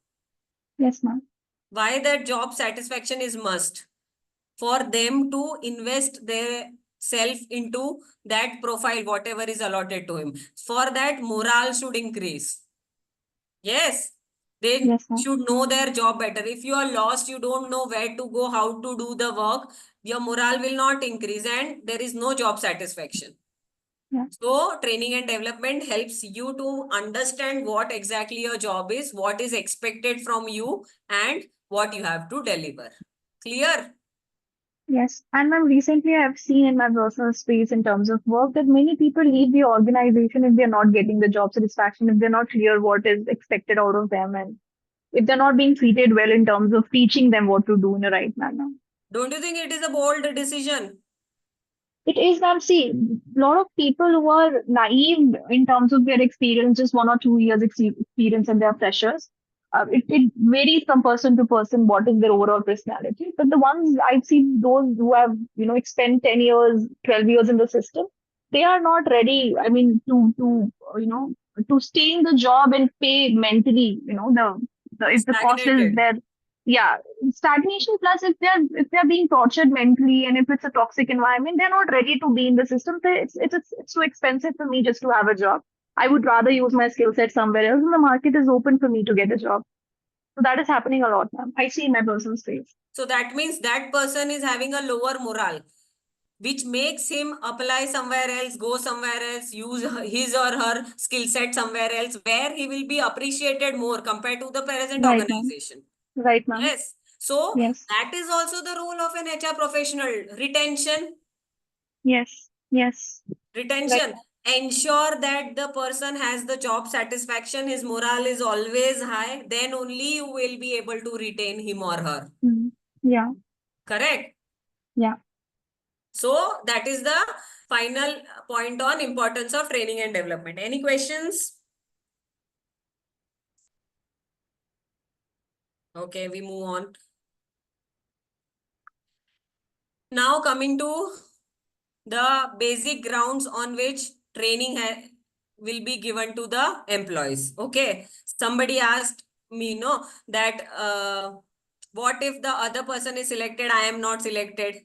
Yes, ma'am. Why that job satisfaction is must? For them to invest their self into that profile, whatever is allotted to him. For that, morale should increase. Yes, they Yes, ma'am. should know their job better. If you are lost, you don't know where to go, how to do the work, your morale will not increase and there is no job satisfaction. Yeah. So training and development helps you to understand what exactly your job is, what is expected from you, and what you have to deliver. Clear? Yes. And ma'am, recently I've seen in my personal space in terms of work that many people leave the organization if they're not getting the job satisfaction, if they're not clear what is expected out of them, and if they're not being treated well in terms of teaching them what to do in a right manner. Don't you think it is a bold decision? It is, ma'am. See, a lot of people who are naive in terms of their experience, just 1 or 2 years experience and they're freshers. It varies from person to person what is their overall personality. But the ones I've seen, those who have, spent 10 years, 12 years in the system, they are not ready, I mean, to stay in the job and pay mentally, if the cost is Stagnated. there. Yeah, stagnation plus if they're being tortured mentally and if it's a toxic environment, they're not ready to be in the system. So it's so expensive for me just to have a job. I would rather use my skill set somewhere else, and the market is open for me to get a job. So that is happening a lot, ma'am. I see in my personal space. So that means that person is having a lower morale, which makes him apply somewhere else, go somewhere else, use his or her skill set somewhere else, where he will be appreciated more compared to the present Right, ma'am. organization. Right, ma'am. Yes. So Yes. that is also the role of an HR professional. Retention. Yes. Yes. Retention. Ensure that the person has the job satisfaction, his morale is always high, then only you will be able to retain him or her. Yeah. Correct? Yeah. So that is the final point on importance of training and development. Any questions? Okay, we move on. Now coming to the basic grounds on which training will be given to the employees. Okay, somebody asked me, no, that what if the other person is selected, I am not selected?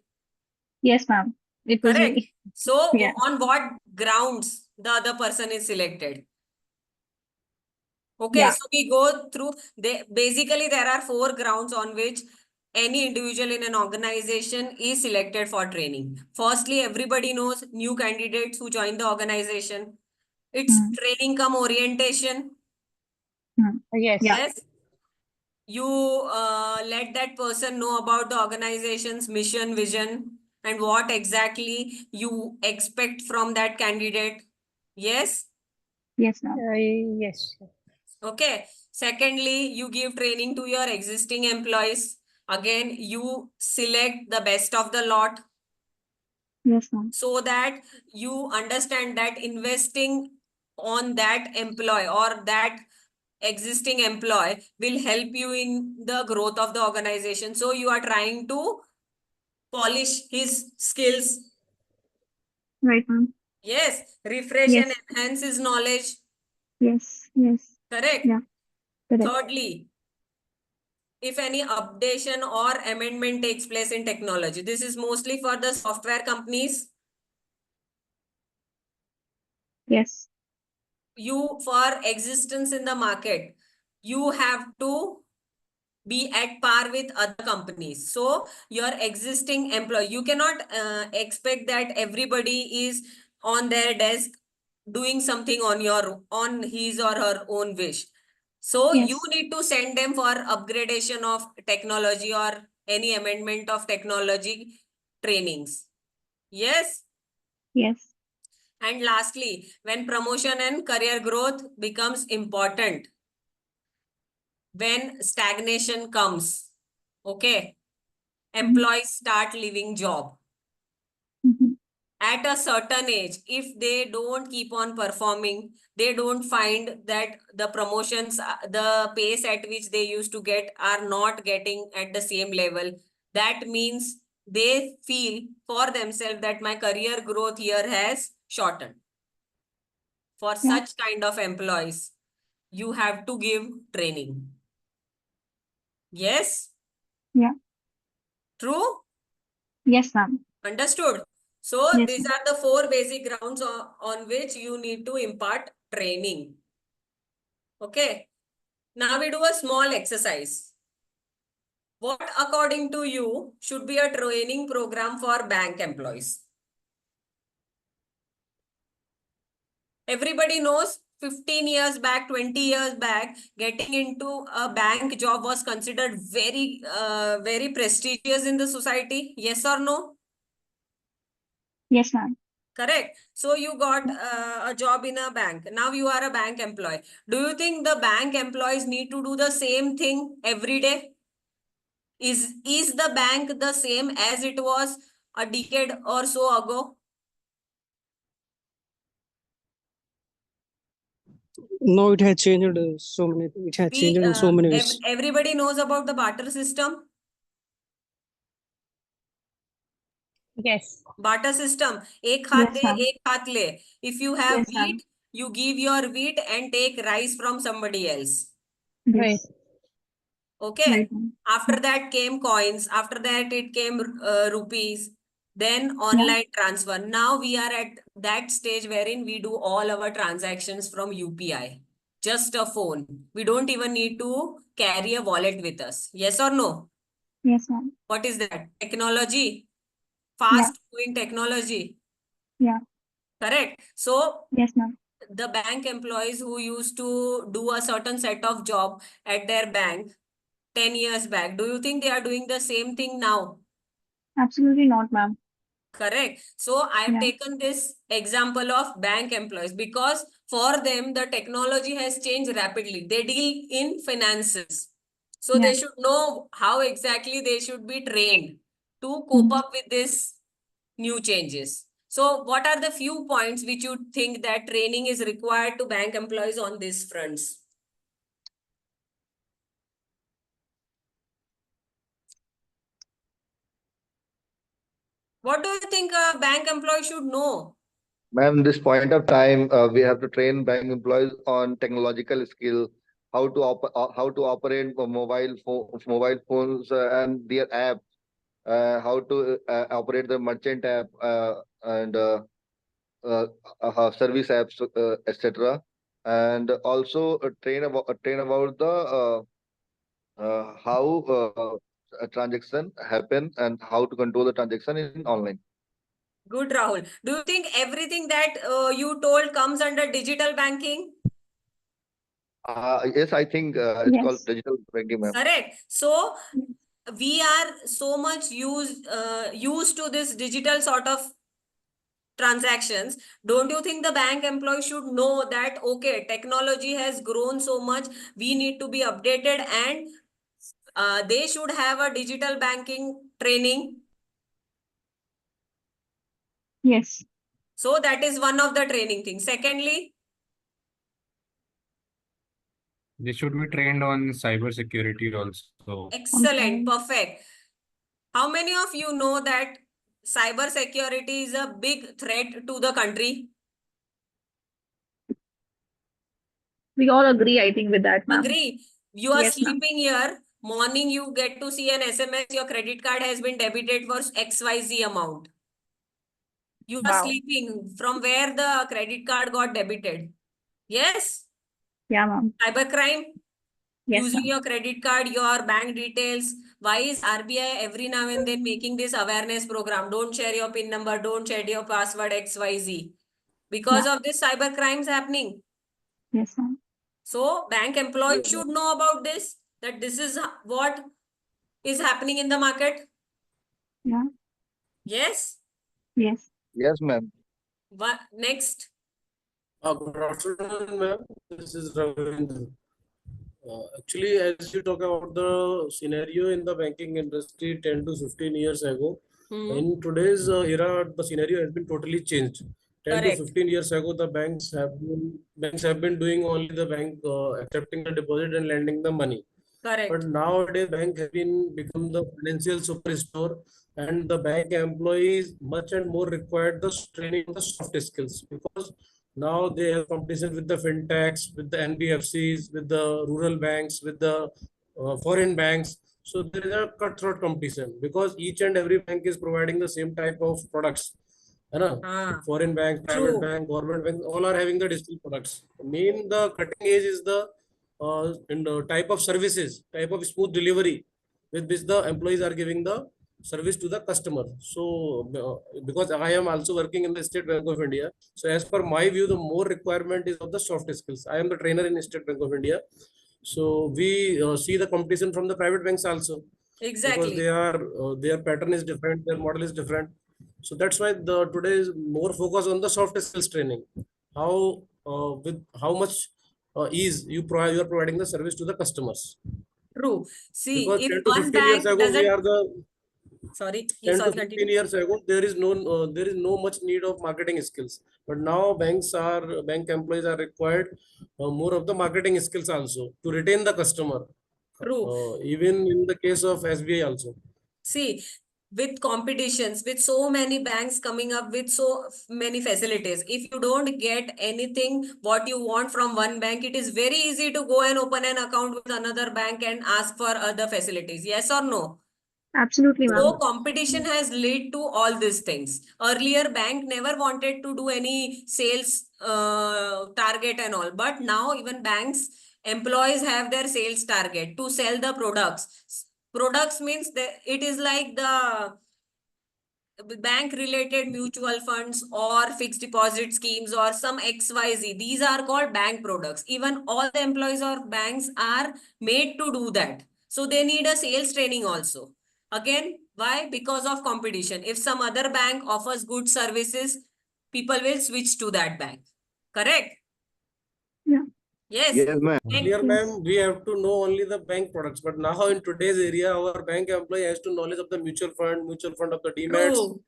Yes, ma'am. It was Correct. me. So Yeah. on what grounds the other person is selected? Okay, Yeah. so we go through, basically there are 4 grounds on which any individual in an organization is selected for training. Firstly, everybody knows new candidates who join the organization. It's training come orientation. Yes. Yeah. Yes. You let that person know about the organization's mission, vision, and what exactly you expect from that candidate. Yes. Yes, ma'am. Yes. Okay. Secondly, you give training to your existing employees. Again, you select the best of the lot Yes, ma'am. so that you understand that investing on that employee or that existing employee will help you in the growth of the organization. So you are trying to polish his skills. Right, ma'am. Yes. Refresh Yes. and enhance his knowledge. Yes. Yes. Correct. Yeah. Correct. Thirdly, if any updation or amendment takes place in technology, this is mostly for the software companies. Yes. You, for existence in the market, you have to be at par with other companies. So your existing employee, you cannot expect that everybody is on their desk doing something on his or her own wish. So Yes. you need to send them for upgradation of technology or any amendment of technology trainings. Yes. Yes. And lastly, when promotion and career growth becomes important, when stagnation comes, okay, employees start leaving job. At a certain age, if they don't keep on performing, they don't find that the promotions, the pace at which they used to get are not getting at the same level. That means they feel for themselves that my career growth here has shortened. For such kind of employees, you have to give training. Yes? Yeah. True? Yes, ma'am. Understood. So Yes, these are the 4 basic grounds on which you need to impart training. Okay. Now we do a small exercise. What, according to you, should be a training program for bank employees? Everybody knows 15 years back, 20 years back, getting into a bank job was considered very prestigious in the society. Yes or no? Yes, ma'am. Correct. So you got a job in a bank. Now you are a bank employee. Do you think the bank employees need to do the same thing every day? Is the bank the same as it was a decade or so ago? No, it has changed so many. It has changed in so many ways. Everybody knows about the barter system. Yes. Barter system. एक हाथ Yes, दे, ma'am. एक हाथ ले. If you have Yes, ma'am. wheat, you give your wheat and take rice from somebody else. Right. Yes. Okay. Right, ma'am. After that came coins. After that it came rupees. Then online transfer. Now we are at that stage wherein we do all our transactions from UPI. Just a phone. We don't even need to carry a wallet with us. Yes or no? Yes, ma'am. What is that? Technology, Yeah. fast moving technology. Yeah. Correct. So Yes, ma'am. the bank employees who used to do a certain set of job at their bank 10 years back, do you think they are doing the same thing now? Absolutely not, ma'am. Correct. So I have Yeah. taken this example of bank employees because for them, the technology has changed rapidly. They deal in finances. So Yeah. they should know how exactly they should be trained to cope Mhm. up with this new changes. So what are the few points which you think that training is required to bank employees on these fronts? What do you think a bank employee should know? Ma'am, this point of time, we have to train bank employees on technological skill, how to operate mobile phones and their app, how to operate the merchant app and uh, service apps, etc. And also train about the how a transaction happen and how to control the transaction in online. Good, Rahul. Do you think everything that you told comes under digital banking? Yes, I think it's called Yes. digital banking, ma'am. Correct. So we are so much used to this digital sort of transactions. Don't you think the bank employee should know that, okay, technology has grown so much, we need to be updated, and they should have a digital banking training? Yes. So that is one of the training things. Secondly, They should be trained on cyber security also. excellent, perfect. How many of you know that cyber security is a big threat to the country? We all agree, I think, with that, ma'am. Agree. You are Yes, ma'am. sleeping here. Morning, you get to see an SMS. Your credit card has been debited for XYZ amount. You are Wow. sleeping. From where the credit card got debited? Yes. Yeah, ma'am. Cybercrime. Yes, Using ma'am. your credit card, your bank details. Why is RBI every now and then making this awareness program? Don't share your PIN number. Don't share your password XYZ. Because Yeah. of this cyber crimes happening. Yes, ma'am. So bank employees should know about this, that this is what is happening in the market. Yeah. Yes. Yes. Yes, ma'am. What next? Good afternoon, ma'am. This is Ravindra. Actually, as you talk about the scenario in the banking industry 10 to 15 years ago, in today's era, the scenario has been totally changed. 10 Correct. to 15 years ago, the banks have been doing only the bank accepting the deposit and lending the money. Correct. But nowadays, bank have been become the financial superstore, and the bank employees much and more required the training on the soft skills, because now they have competition with the fintechs, with the NBFCs, with the rural banks, with the foreign banks. So there is a cutthroat competition because each and every bank is providing the same type of products. You know, foreign bank, private bank, government bank, all are having the digital products. Main the cutting edge is the in the type of services, type of smooth delivery with which the employees are giving the service to the customer. So because I am also working in the State Bank of India, so as per my view, the more requirement is of the soft skills. I am the trainer in State Bank of India, so we see the competition from the private banks also. Because Exactly. their pattern is different, their model is different. So that's why the today is more focus on the soft skills training. How with how much ease you are providing the service to the customers. True. See, Because if 10 to one 15 years bank ago, we doesn't, are the sorry, 10 to sorry, 15 continue. years ago, there is no much need of marketing skills. But now bank employees are required more of the marketing skills also to retain the customer. True. Even in the case of SBI also. See, with competitions, with so many banks coming up with so many facilities, if you don't get anything what you want from one bank, it is very easy to go and open an account with another bank and ask for other facilities. Yes or no? Absolutely, ma'am. So competition has led to all these things. Earlier, bank never wanted to do any sales target and all, but now even banks employees have their sales target to sell the products. Products means that it is like the bank related mutual funds or fixed deposit schemes or some XYZ. These are called bank products. Even all the employees of banks are made to do that. So they need a sales training also. Again, why? Because of competition. If some other bank offers good services, people will switch to that bank. Correct? Yeah. Yes. Yes, ma'am. Earlier, ma'am, we have to know only the bank products, but now in today's area, our bank employee has to knowledge of the mutual fund of the DMATs, True.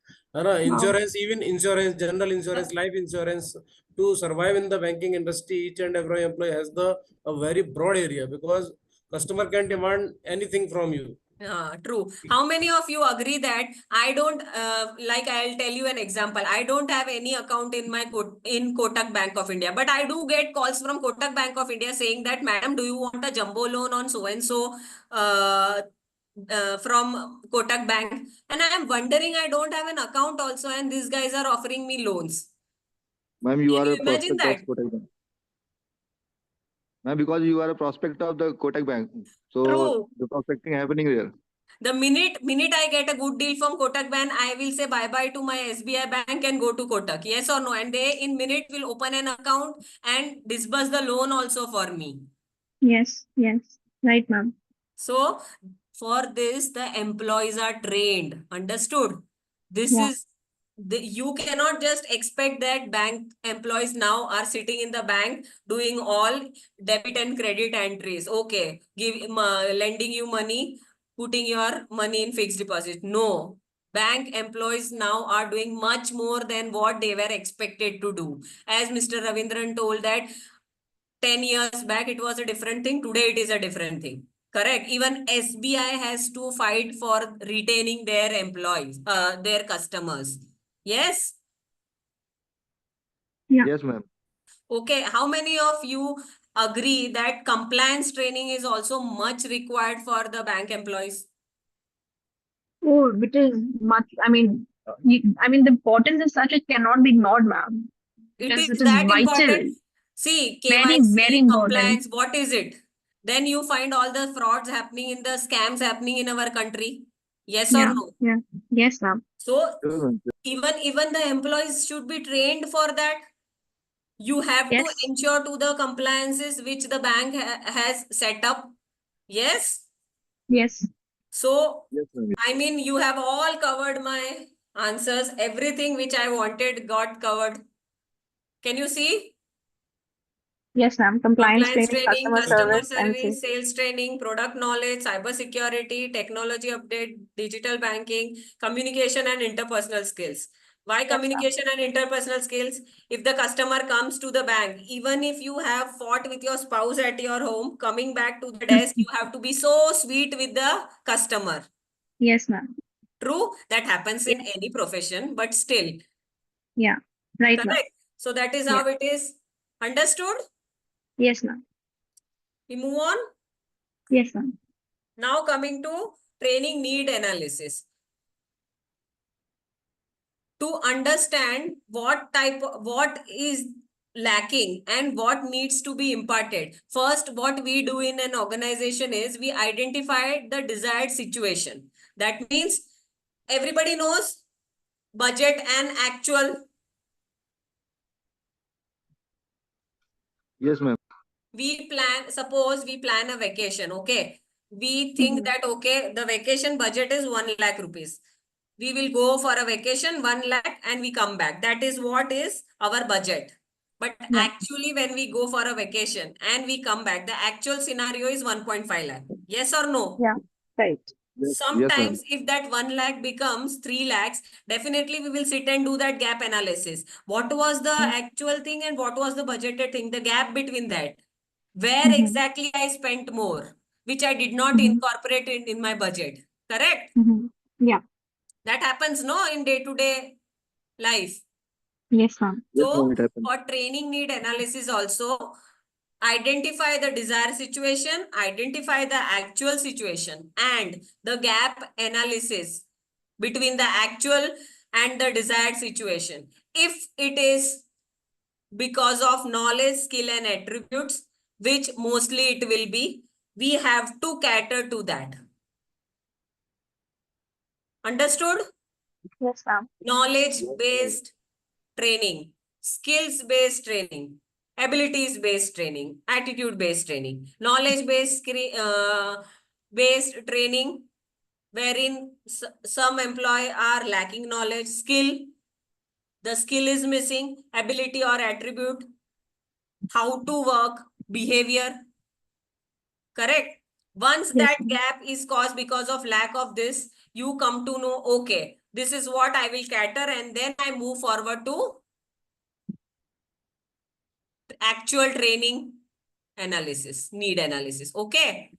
insurance, even insurance, general insurance, life insurance. To survive in the banking industry, each and every employee has a very broad area, because customer can demand anything from you. True. How many of you agree that I don't, like I'll tell you an example. I don't have any account in my in Kotak Bank of India, but I do get calls from Kotak Bank of India saying that, madam, do you want a jumbo loan on so and so from Kotak Bank? And I am wondering, I don't have an account also, and these guys are offering me loans. Ma'am, you Can are you a imagine prospect that? of Kotak Bank. Ma'am, because you are a prospect of the Kotak Bank. So True. the prospecting happening there. The minute I get a good deal from Kotak Bank, I will say bye-bye to my SBI bank and go to Kotak. Yes or no? And they in minute will open an account and disburse the loan also for me. Yes, yes. Right, ma'am. So for this, the employees are trained. Understood? This Yeah. is you cannot just expect that bank employees now are sitting in the bank doing all debit and credit entries. Okay, lending you money, putting your money in fixed deposit. No, bank employees now are doing much more than what they were expected to do. As Mr. Ravindran told that 10 years back it was a different thing, today it is a different thing. Correct. Even SBI has to fight for retaining their employees, their customers. Yes. Yeah. Yes, ma'am. Okay. How many of you agree that compliance training is also much required for the bank employees? Oh, which is much, I mean, the importance is such, it cannot be ignored, ma'am. It Because is it is that vital. important. See, Very, KYC, very important. compliance, what is it? Then you find all the frauds happening in the scams happening in our country. Yes or Yeah. no? Yeah. Yes, ma'am. So Yes, ma'am. even the employees should be trained for that. You have to Yes. ensure to the compliances which the bank has set up. Yes. Yes. So, Yes, ma'am. I mean, you have all covered my answers. Everything which I wanted got covered. Can you see? Yes, ma'am. Compliance Compliance training, training, customer customer service, and service, sales training, product knowledge, cyber security, technology update, digital banking, communication and interpersonal skills. Why Yes, ma'am. communication and interpersonal skills? If the customer comes to the bank, even if you have fought with your spouse at your home, coming back to the desk, you have to be so sweet with the customer. Yes, ma'am. True, that happens in Yes. any profession, but still. Yeah. Right, ma'am. Correct. So that is how it is. Understood? Yes, ma'am. We move on. Yes, ma'am. Now coming to training need analysis. To understand what is lacking and what needs to be imparted. First, what we do in an organization is we identify the desired situation. That means everybody knows budget and actual. Yes, ma'am. Suppose we plan a vacation, okay? We think that, okay, the vacation budget is 1 lakh rupees. We will go for a vacation, 1 lakh, and we come back. That is what is our budget. But actually, when we go for a vacation and we come back, the actual scenario is 1.5 lakh. Yes or no? Yeah. Right. Yes, Sometimes ma'am. if that 1 lakh becomes 3 lakhs, definitely we will sit and do that gap analysis. What was the actual thing and what was the budgeted thing? The gap between that. Where exactly I spent more, which I did not incorporate in my budget. Correct? Yeah. That happens, no, in day-to-day life. Yes, ma'am. Yes, ma'am, So it happens. for training need analysis also, identify the desired situation, identify the actual situation, and the gap analysis between the actual and the desired situation. If it is because of knowledge, skill, and attributes, which mostly it will be, we have to cater to that. Understood? Yes, ma'am. Knowledge-based training, skills-based training, abilities-based training, attitude-based training. Knowledge-based based training, wherein some employee are lacking knowledge, the skill is missing, ability or attribute, how to work, behavior. Correct? Once Yes, that ma'am. gap is caused because of lack of this, you come to know, okay, this is what I will cater, and then I move forward to actual training analysis, need analysis. Okay?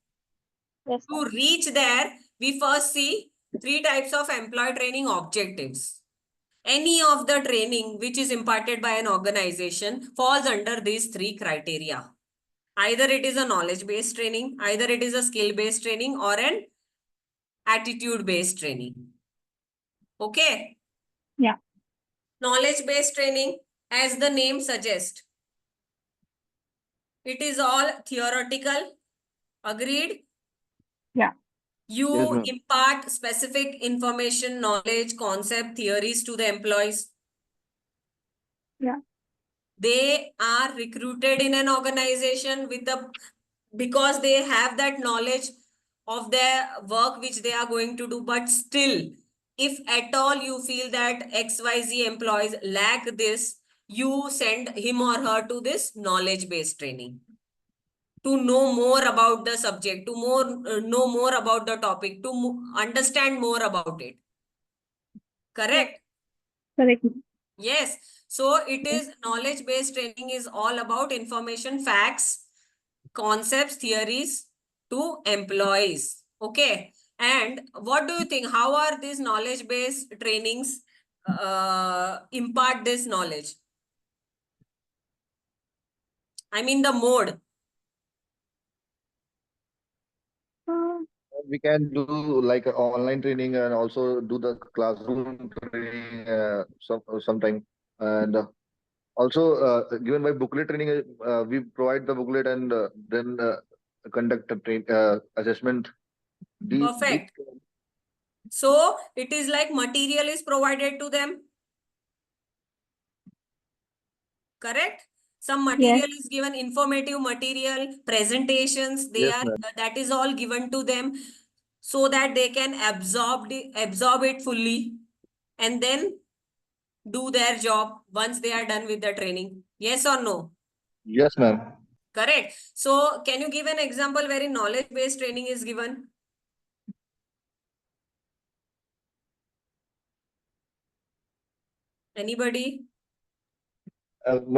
Yes, To ma'am. reach there, we first see 3 types of employee training objectives. Any of the training which is imparted by an organization falls under these 3 criteria. Either it is a knowledge-based training, either it is a skill-based training, or an attitude-based training. Okay? Yeah. Knowledge-based training, as the name suggests, it is all theoretical. Agreed? Yeah. You Yes, ma'am. impart specific information, knowledge, concept, theories to the employees. Yeah. They are recruited in an organization because they have that knowledge of their work which they are going to do. But still, if at all you feel that XYZ employees lack this, you send him or her to this knowledge-based training to know more about the subject, to know more about the topic, to understand more about it. Correct? Correct, ma'am. Yes. So it is knowledge-based training is all about information, facts, concepts, theories to employees. Okay. And what do you think? How are these knowledge-based trainings impart this knowledge? I mean the mode. We can do like online training and also do the classroom training sometime. And also given by booklet training, we provide the booklet and then conduct a assessment. Perfect. So it is like material is provided to them. Correct? Some material is given, informative material, presentations, Yes, ma'am. that is all given to them so that they can absorb it fully and then do their job once they are done with the training. Yes or no? Yes, ma'am. Correct. So can you give an example wherein knowledge-based training is given? Anybody?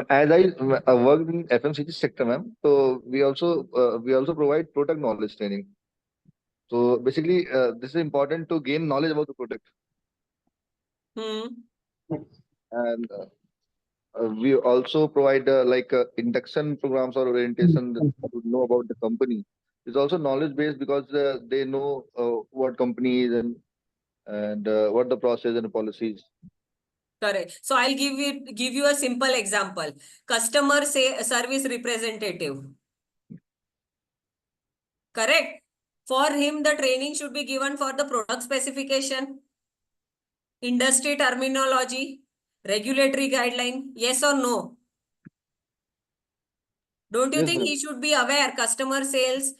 As I worked in FMCG sector, ma'am, so we also provide product knowledge training. So basically, this is important to gain knowledge about the product. And we also provide like induction programs or orientation to know about the company. It's also knowledge based because they know what company is and what the process and the policies. Correct. So I'll give you a simple example. Customer service representative. Correct. For him, the training should be given for the product specification, industry terminology, regulatory guideline. Yes or no? Don't you Yes, think ma'am. he should be aware, customer service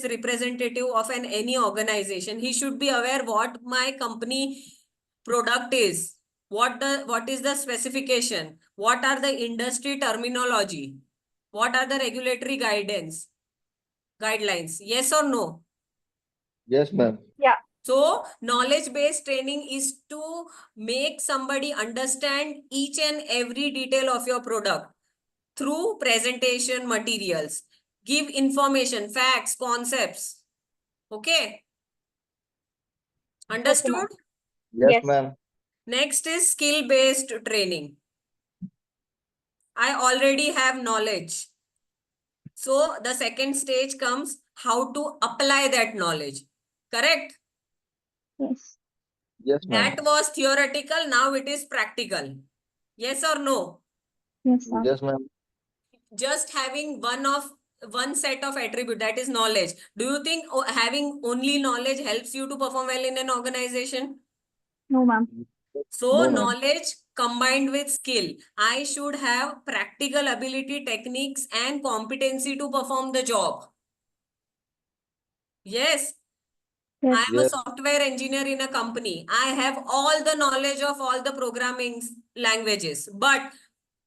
representative of any organization? He should be aware what my company product is. What is the specification? What are the industry terminology? What are the regulatory guidelines? Yes or no? Yes, ma'am. Yeah. So knowledge-based training is to make somebody understand each and every detail of your product through presentation materials. Give information, facts, concepts. Okay? Understood? Yes, ma'am. Next is skill-based training. I already have knowledge. So the second stage comes how to apply that knowledge. Correct? Yes. Yes, ma'am. That was theoretical. Now it is practical. Yes or no? Yes, ma'am. Yes, ma'am. Just having one of one set of attribute, that is knowledge. Do you think having only knowledge helps you to perform well in an organization? No, ma'am. So No, ma'am. knowledge combined with skill. I should have practical ability, techniques, and competency to perform the job. Yes. Yes. I am a Yes. software engineer in a company. I have all the knowledge of all the programming languages, but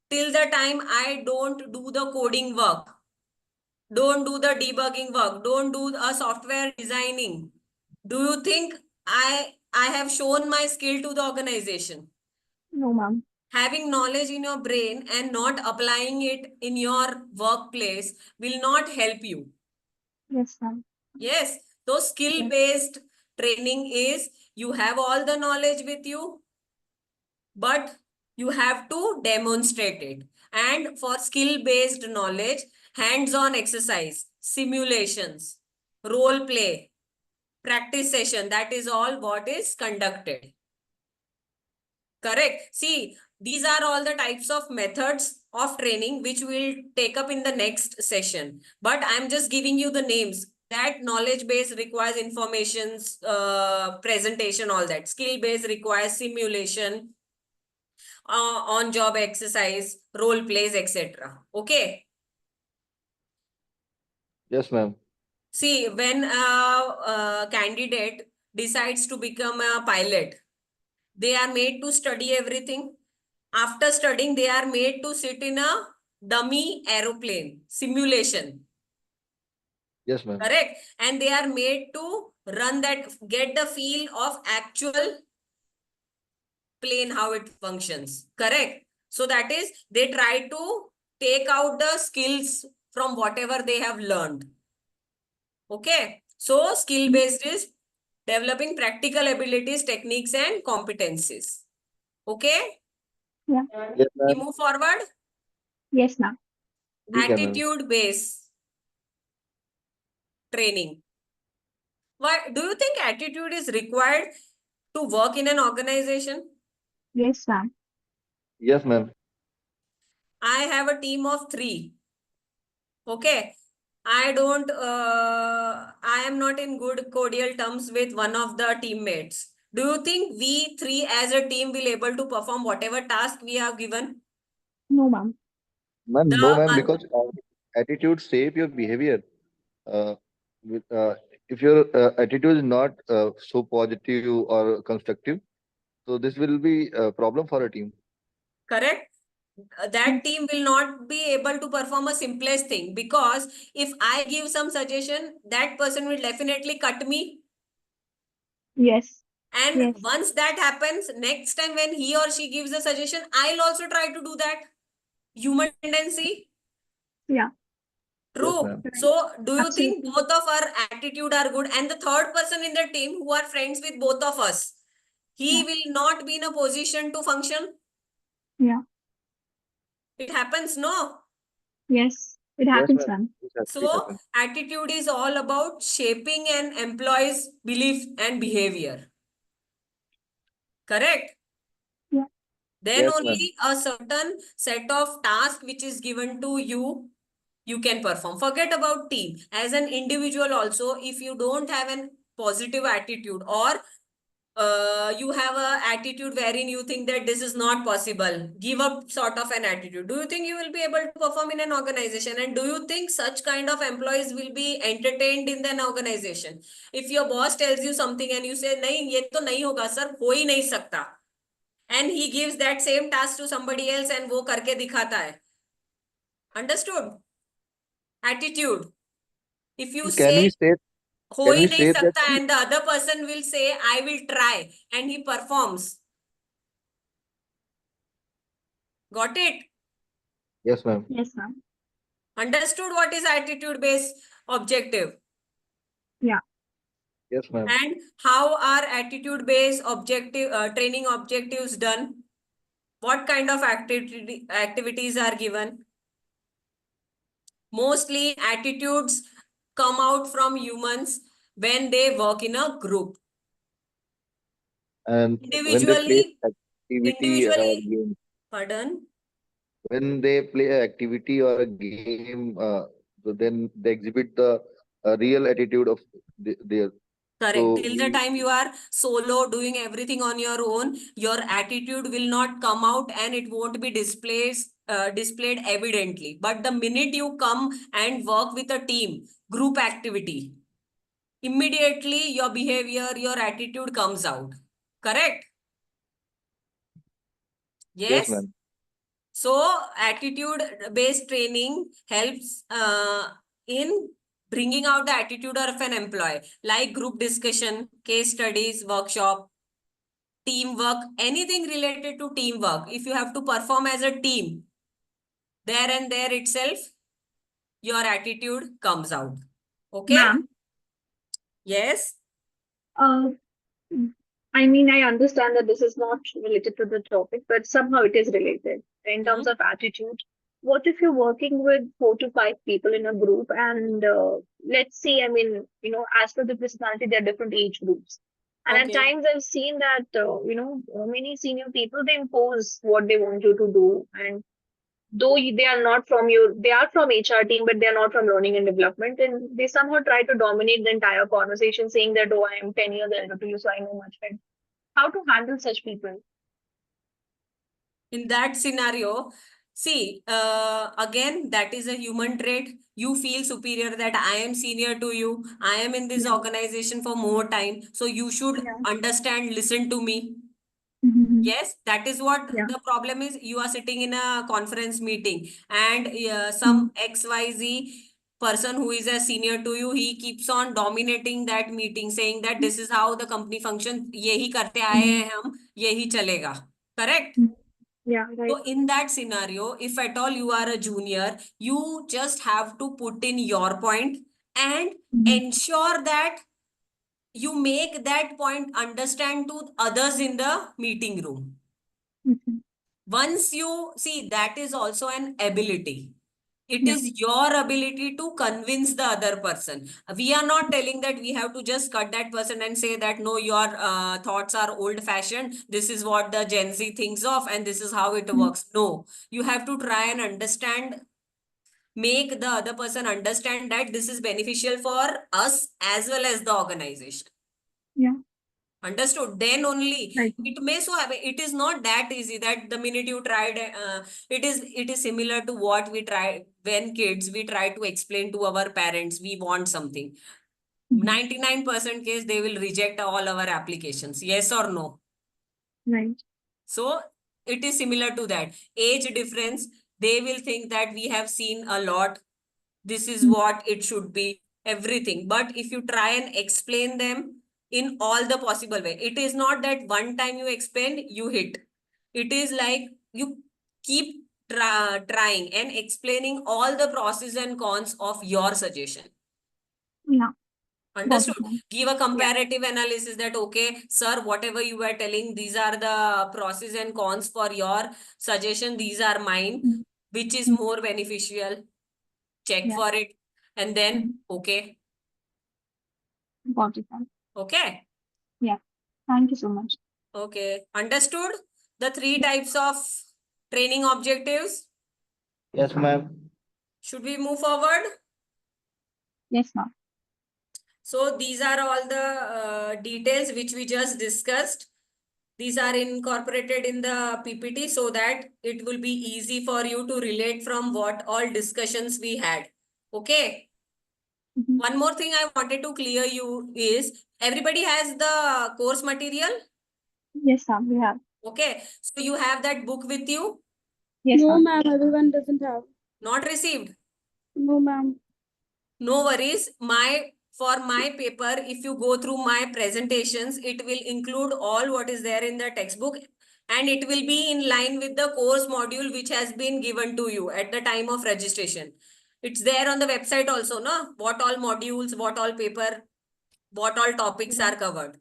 till the time I don't do the coding work, don't do the debugging work, don't do a software designing, do you think I have shown my skill to the organization? No, ma'am. Having knowledge in your brain and not applying it in your workplace will not help you. Yes, ma'am. Yes. So skill-based training is you have all the knowledge with you, but you have to demonstrate it. And for skill-based knowledge, hands-on exercise, simulations, role play, practice session, that is all what is conducted. Correct. See, these are all the types of methods of training which we'll take up in the next session. But I'm just giving you the names. That knowledge base requires informations, presentation, all that. Skill base requires simulation, on-job exercise, role plays, etc. Okay. Yes, ma'am. See, when a candidate decides to become a pilot, they are made to study everything. After studying, they are made to sit in a dummy aeroplane simulation. Yes, ma'am. Correct. And they are made to run that, get the feel of actual plane, how it functions. Correct. So that is, they try to take out the skills from whatever they have learned. Okay. So skill based is developing practical abilities, techniques, and competencies. Okay. Yeah. Yes, We ma'am. move forward. Yes, ma'am. Okay, ma'am. Attitude based training. Why do you think attitude is required to work in an organization? Yes, ma'am. Yes, ma'am. I have a team of 3. Okay. I am not in good cordial terms with one of the teammates. Do you think we 3 as a team will able to perform whatever task we have given? No, ma'am. Ma'am, The no, ma'am, because attitude shape your behavior. With if your attitude is not so positive or constructive, so this will be a problem for a team. correct. That team will not be able to perform a simplest thing, because if I give some suggestion, that person will definitely cut me. Yes. And Yes. once that happens, next time when he or she gives a suggestion, I'll also try to do that. Human tendency. Yeah. True. ma'am. So do you think Absolutely. both of our attitude are good? And the third person in the team who are friends with both of us, he Yeah. will not be in a position to function? Yeah. It happens, no? Yes. It Yes, happens, ma'am. ma'am. This has to So happen. attitude is all about shaping an employee's belief and behavior. Correct? Yeah. Then Yes, only a certain set of tasks which is given to you, you can perform. Forget about team. As an individual also, if you don't have an positive attitude, or you have a attitude wherein you think that this is not possible, give up sort of an attitude, do you think you will be able to perform in an organization? And do you think such kind of employees will be entertained in an organization? If your boss tells you something and you say, nahi, ye to nahi hoga sir, ho hi nahi sakta, and he gives that same task to somebody else and wo karke dikhata hai. Understood? Attitude. If you Can we say say ho can hi we nahi say that sakta, and the other person will say I will try, and he performs. Got it? yes, ma'am. Yes, ma'am. Understood what is attitude based objective? Yeah. Yes, ma'am. And how are attitude based objective training objectives done? What kind of activities are given? Mostly attitudes come out from humans when they work in a group. And when they play Individually, activity or game, pardon? when they play an activity or a game then they exhibit the real attitude of their. Correct. So Till the time you are solo doing everything on your own, your attitude will not come out and it won't be displayed evidently. But the minute you come and work with a team, group activity, immediately your behavior, your attitude comes out. Correct? yes, Yes. ma'am. So attitude-based training helps in bringing out the attitude of an employee, like group discussion, case studies, workshop, teamwork, anything related to teamwork. If you have to perform as a team, there and there itself, your attitude comes out. Okay? Ma'am, Yes? uh, I mean, I understand that this is not related to the topic, but somehow it is related in terms of attitude. What if you're working with 4 to 5 people in a group and let's see, I mean, as per the personality, there are different age groups. And at Okay. times I've seen that, many senior people, they impose what they want you to do. And though they are not from they are from HR team, but they are not from learning and development. And they somehow try to dominate the entire conversation saying that, oh, I am 10 years elder to you, so I know much better. How to handle such people? In that scenario, see, again, that is a human trait. You feel superior that I am senior to you. I am in this organization for more time. So you should understand, listen to me. Yes, that is what the problem is. You are sitting in a conference meeting and some XYZ person who is a senior to you, he keeps on dominating that meeting, saying that this is how the company functions. Yehi karte aaye hain hum, yehi chalega. Correct? Yeah, right. So in that scenario, if at all you are a junior, you just have to put in your point and ensure that you make that point understand to others in the meeting room. Once you see, that is also an ability. It is your ability to convince the other person. We are not telling that we have to just cut that person and say that, no, your thoughts are old fashioned. This is what the Gen Z thinks of and this is how it works. No, you have to try and understand, make the other person understand that this is beneficial for us as well as the organization. Yeah. Understood? Then only it may so happen. It is not that easy that the minute you tried, it is similar to what we try when kids, we try to explain to our parents, we want something. 99% case, they will reject all our applications. Yes or no? Right. So it is similar to that. Age difference, they will think that we have seen a lot. This is what it should be, everything. But if you try and explain them in all the possible way, it is not that one time you explain, you hit. It is like you keep trying and explaining all the pros and cons of your suggestion. Yeah. Understood? Give a comparative analysis that, okay, sir, whatever you were telling, these are the pros and cons for your suggestion. These are mine. Which is more beneficial? Check for it. And then, okay. Got it. Okay. Yeah. Thank you so much. Okay. Understood the 3 types of training objectives? Yes, ma'am. Should we move forward? Yes, ma'am. So these are all the details which we just discussed. These are incorporated in the PPT so that it will be easy for you to relate from what all discussions we had. Okay. One more thing I wanted to clear you is, everybody has the course material? Yes, ma'am, we have. Okay. So you have that book with you? Yes, No, ma'am. ma'am, everyone doesn't have. Not received? No, ma'am. No worries. For my paper, if you go through my presentations, it will include all what is there in the textbook and it will be in line with the course module which has been given to you at the time of registration. It's there on the website also, no? What all modules, what all paper, what all topics are covered.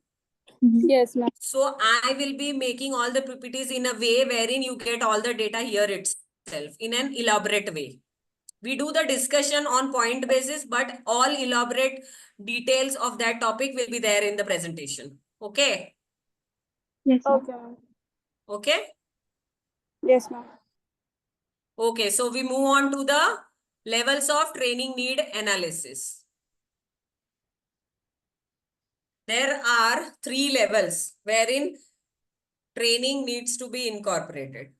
Yes, ma'am. So I will be making all the PPTs in a way wherein you get all the data here itself in an elaborate way. We do the discussion on point basis, but all elaborate details of that topic will be there in the presentation. Okay? Yes, ma'am. Okay, ma'am. Okay? Yes, ma'am. Okay, so we move on to the Levels of training need analysis. There are 3 levels wherein training needs to be incorporated.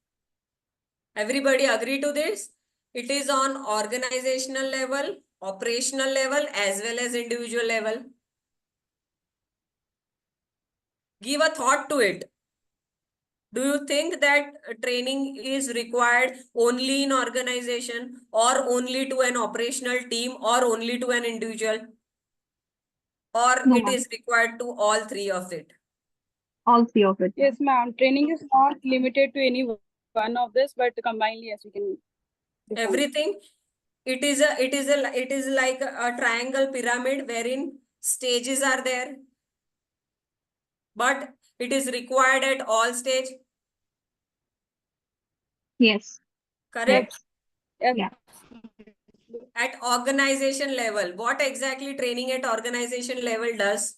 Everybody agree to this? It is on organizational level, operational level, as well as individual level. Give a thought to it. Do you think that training is required only in organization, or only to an operational team, or only to an individual? Or No, it ma'am. is required to all 3 of it? All 3 of it. Yes, ma'am. Training is not limited to any one of this, but combined, yes, we can define. Everything. It is like a triangle pyramid wherein stages are there, but it is required at all stage. Yes. Correct? Yes. Yeah. At organization level, what exactly training at organization level does?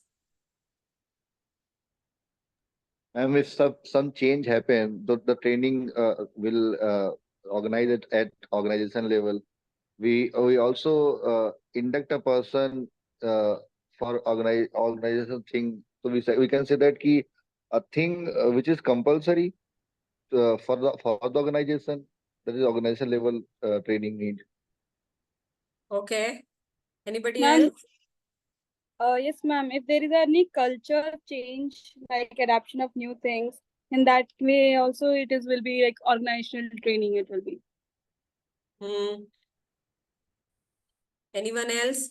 And if some change happen, the training will organize it at organization level. We also induct a person for organization thing. So we can say that ki a thing which is compulsory for the organization, that is organization level training need. Okay. Anybody Ma'am, else? yes, ma'am. If there is any culture change, like adaptation of new things, in that way also will be like organizational training, it will be. Anyone else?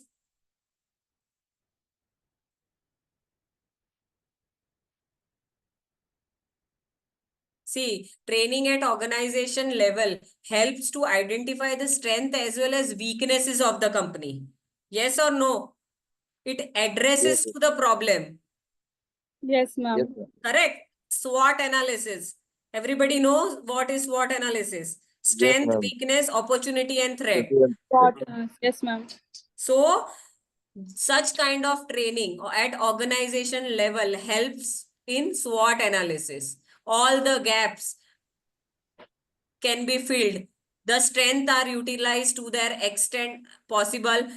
See, training at organization level helps to identify the strength as well as weaknesses of the company. Yes or no? It addresses Yes. to the problem. Yes, ma'am. Yes, ma'am. Correct. SWOT analysis. Everybody knows what is SWOT analysis. Yes, Strength, ma'am. weakness, opportunity, and threat. Yes, ma'am. So, such kind of training at organization level helps in SWOT analysis. All the gaps can be filled. The strengths are utilized to their extent possible.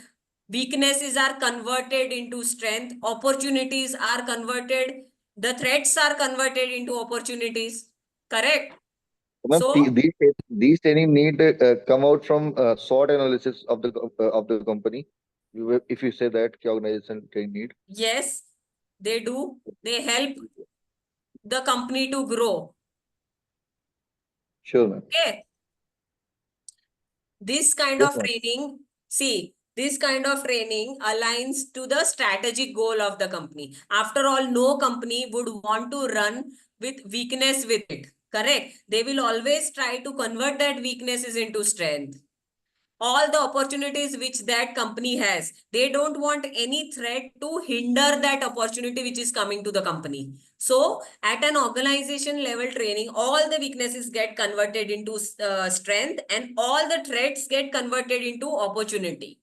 Weaknesses are converted into strength. Opportunities are converted. The threats are converted into opportunities. Correct? Ma'am, So, these training need come out from SWOT analysis of the company. If you say that ki organization training need. yes, they do. They help the company to grow. Sure, ma'am. Okay. This kind Yes, of ma'am. training, see, this kind of training aligns to the strategic goal of the company. After all, no company would want to run with weakness with it. Correct? They will always try to convert that weaknesses into strength. All the opportunities which that company has, they don't want any threat to hinder that opportunity which is coming to the company. So at an organization level training, all the weaknesses get converted into strength, and all the threats get converted into opportunity.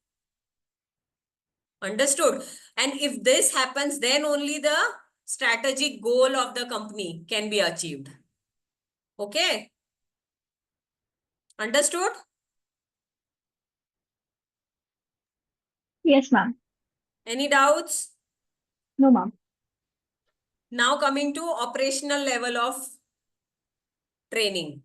Understood? And if this happens, then only the strategic goal of the company can be achieved. Okay? Understood? Yes, ma'am. Any doubts? No, ma'am. Now coming to operational level of training.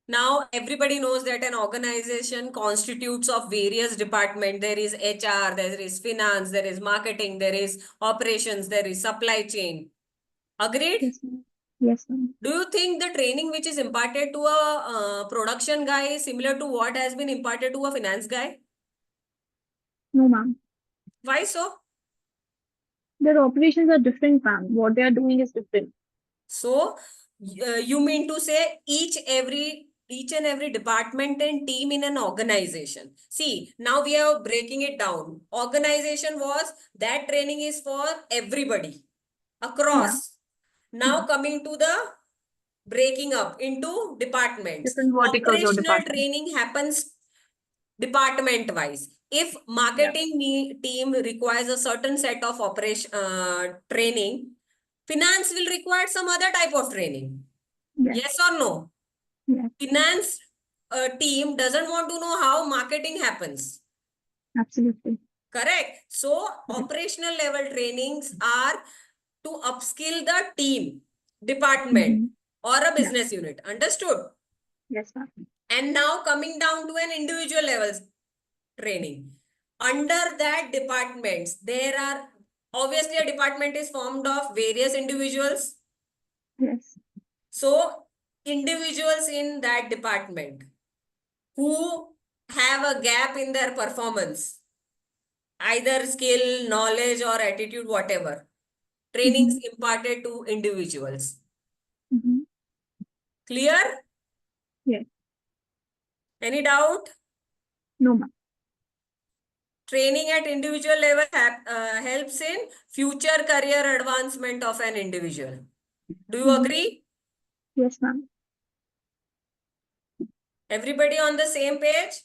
Now everybody knows that an organization constitutes of various departments. There is HR, there is finance, there is marketing, there is operations, there is supply chain. Agreed? Yes, ma'am. Yes, ma'am. Do you think the training which is imparted to a production guy is similar to what has been imparted to a finance guy? No, ma'am. Why so? Their operations are different, ma'am. What they are doing is different. So, you mean to say each and every department and team in an organization. See, now we are breaking it down. Organization was that training is for everybody across. Now coming to the breaking up into departments. Different verticals or Operational departments. training happens department wise. If marketing team requires a certain set of training, finance will require some other type of training. Yes. Yes or no? Yes. Finance team doesn't want to know how marketing happens. Absolutely. Correct. So operational level trainings are to upskill the team, department, or a business unit. Understood? Yes, ma'am. And now coming down to an individual level training. Under that departments, there are obviously a department is formed of various individuals. Yes. So individuals in that department who have a gap in their performance, either skill, knowledge, or attitude, whatever, trainings imparted to individuals. Clear? Yes. Any doubt? No, ma'am. Training at individual level helps in future career advancement of an individual. Do you agree? Yes, ma'am. Everybody on the same page?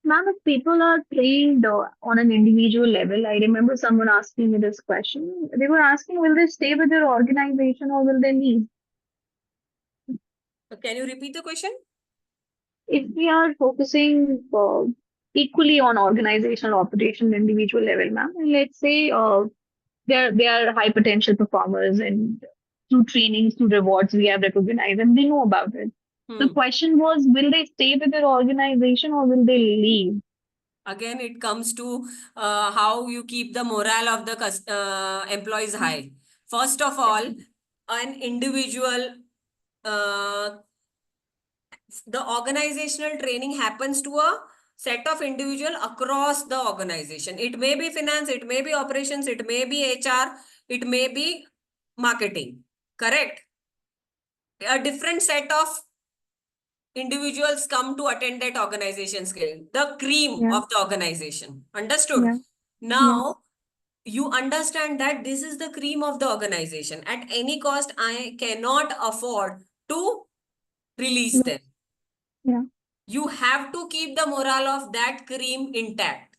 Ma'am, if people are trained on an individual level, I remember someone asking me this question. They were asking, will they stay with their organization or will they leave? Can you repeat the question? If we are focusing equally on organizational operation individual level, ma'am, and let's say they are high potential performers and through trainings, through rewards, we have recognized and they know about it. The question was, will they stay with their organization or will they leave? Again, it comes to how you keep the morale of the employees high. First of all, an individual, the organizational training happens to a set of individual across the organization. It may be finance, it may be operations, it may be HR, it may be marketing. Correct? A different set of individuals come to attend that organization skill, the cream of the organization. Understood? Now, you understand that this is the cream of the organization. At any cost, I cannot afford to release them. Yeah. You have to keep the morale of that cream intact.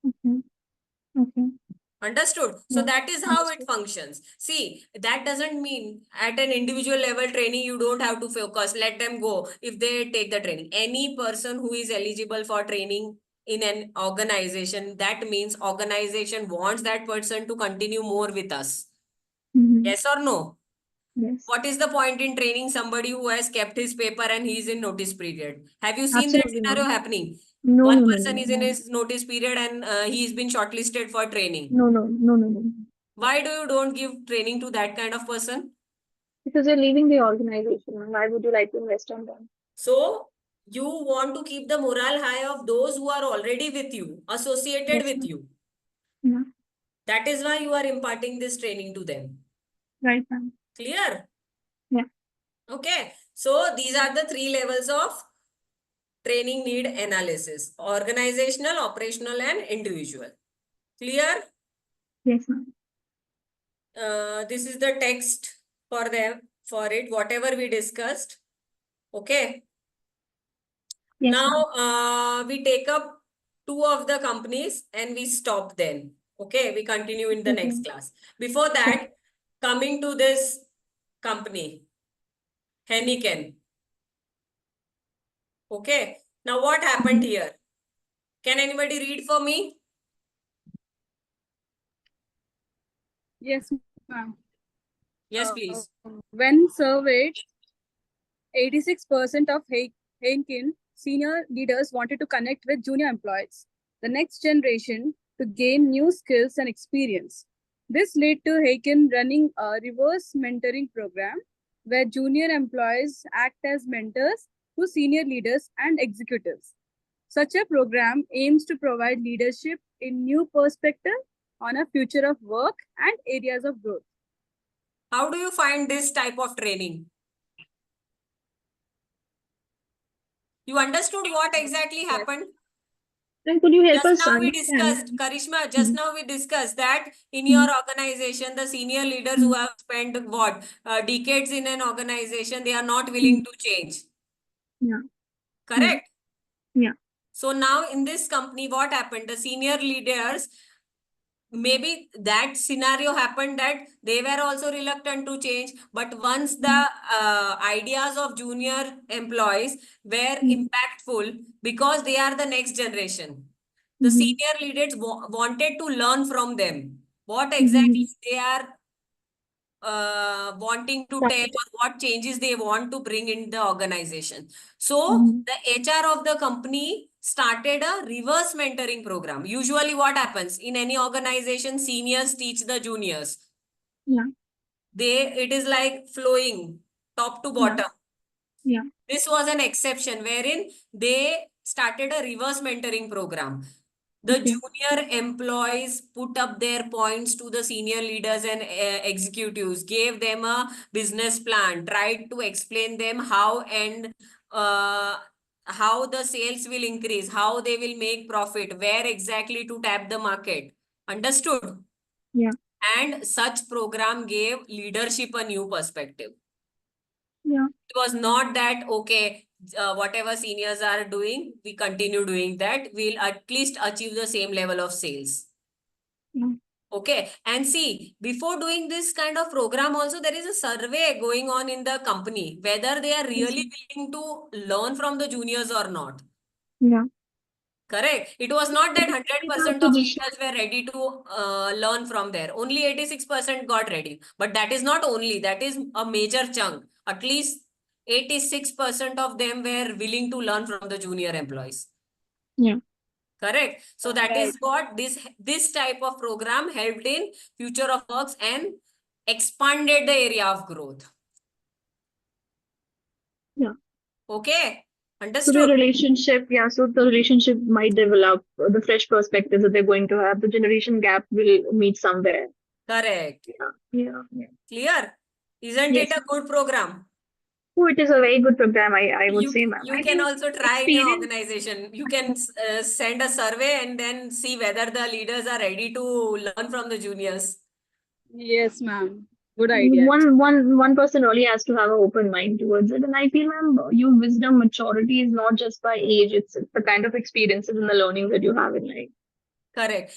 Okay. Understood? So that is how it functions. See, that doesn't mean at an individual level training, you don't have to focus. Let them go if they take the training. Any person who is eligible for training in an organization, that means organization wants that person to continue more with us. Yes or no? Yes. What is the point in training somebody who has kept his paper and he's in notice period? Have you seen that scenario happening? No, One no, person no, is in no. his notice period and he's been shortlisted for training. No. Why do you don't give training to that kind of person? Because they're leaving the organization. And why would you like to invest on them? So you want to keep the morale high of those who are already with you, associated with you. Yeah. That is why you are imparting this training to them. Right, ma'am. Clear? Yeah. Okay. So these are the 3 levels of training need analysis: organizational, operational, and individual. Clear? Yes, ma'am. This is the text for it, whatever we discussed. Okay. Yes, now we take up 2 of the companies and we stop then. Okay, we continue in the next class. Before that, coming to this company, Heineken. Okay, now what happened here? Can anybody read for me? Yes, ma'am. Yes, please. When surveyed, 86% of Heineken senior leaders wanted to connect with junior employees, the next generation, to gain new skills and experience. This led to Heineken running a reverse mentoring program where junior employees act as mentors to senior leaders and executives. Such a program aims to provide leadership in new perspective on a future of work and areas of growth. How do you find this type of training? You understood what exactly happened? Then could you help Just us now we understand? discussed, Karishma, just now we discussed that in your organization, the senior leaders who have spent decades in an organization, they are not willing to change. Yeah. Correct? Yeah. So now in this company, what happened? The senior leaders maybe that scenario happened that they were also reluctant to change, but once the ideas of junior employees were impactful because they are the next generation, the senior leaders wanted to learn from them what exactly they are wanting to tell or what changes they want to bring in the organization. So the HR of the company started a reverse mentoring program. Usually what happens in any organization, seniors teach the juniors. Yeah. It is like flowing top to bottom. Yeah. This was an exception wherein they started a reverse mentoring program. The junior employees put up their points to the senior leaders and executives, gave them a business plan, tried to explain them how the sales will increase, how they will make profit, where exactly to tap the market. Understood? Yeah. And such program gave leadership a new perspective. Yeah. It was not that, okay, whatever seniors are doing, we continue doing that. We'll at least achieve the same level of sales. Yeah. Okay. And see, before doing this kind of program also, there is a survey going on in the company, whether they are really willing to learn from the juniors or not. Yeah. Correct. It was not that 100% of leaders were ready to learn from there. Only 86% got ready. But that is not only, that is a major chunk. At least 86% of them were willing to learn from the junior employees. Yeah. Correct. So that Right. is what this type of program helped in future of works and expanded the area of growth. Yeah. Okay. So Understood? the relationship, yeah, so the relationship might develop, the fresh perspectives that they're going to have, the generation gap will meet somewhere. Correct. Yeah. Clear? Isn't it a good program? Oh, it is a very good program, I would say, ma'am. You I can think also try in your experience. organization. You can send a survey and then see whether the leaders are ready to learn from the juniors. Yes, ma'am. Good idea. One person really has to have an open mind towards it. And I feel, ma'am, your wisdom, maturity is not just by age, it's the kind of experiences and the learning that you have in life. Correct.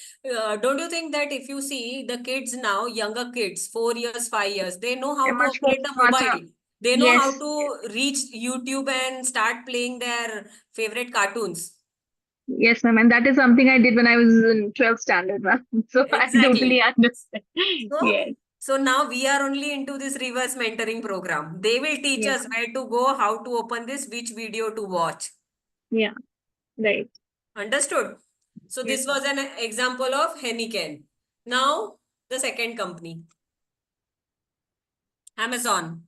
Don't you think that if you see the kids now, younger kids, 4 years, 5 years, they know how They're to much more operate the smarter. mobile. They know how Yes. to reach YouTube and start playing their favorite cartoons. Yes, ma'am. And that is something I did when I was in 12th standard, ma'am. So I totally understand. Yes. So now we are only into this reverse mentoring program. They will teach Yeah. us where to go, how to open this, which video to watch. Yeah. Right. Understood? So this was an example of Heineken. Now the second company. Amazon.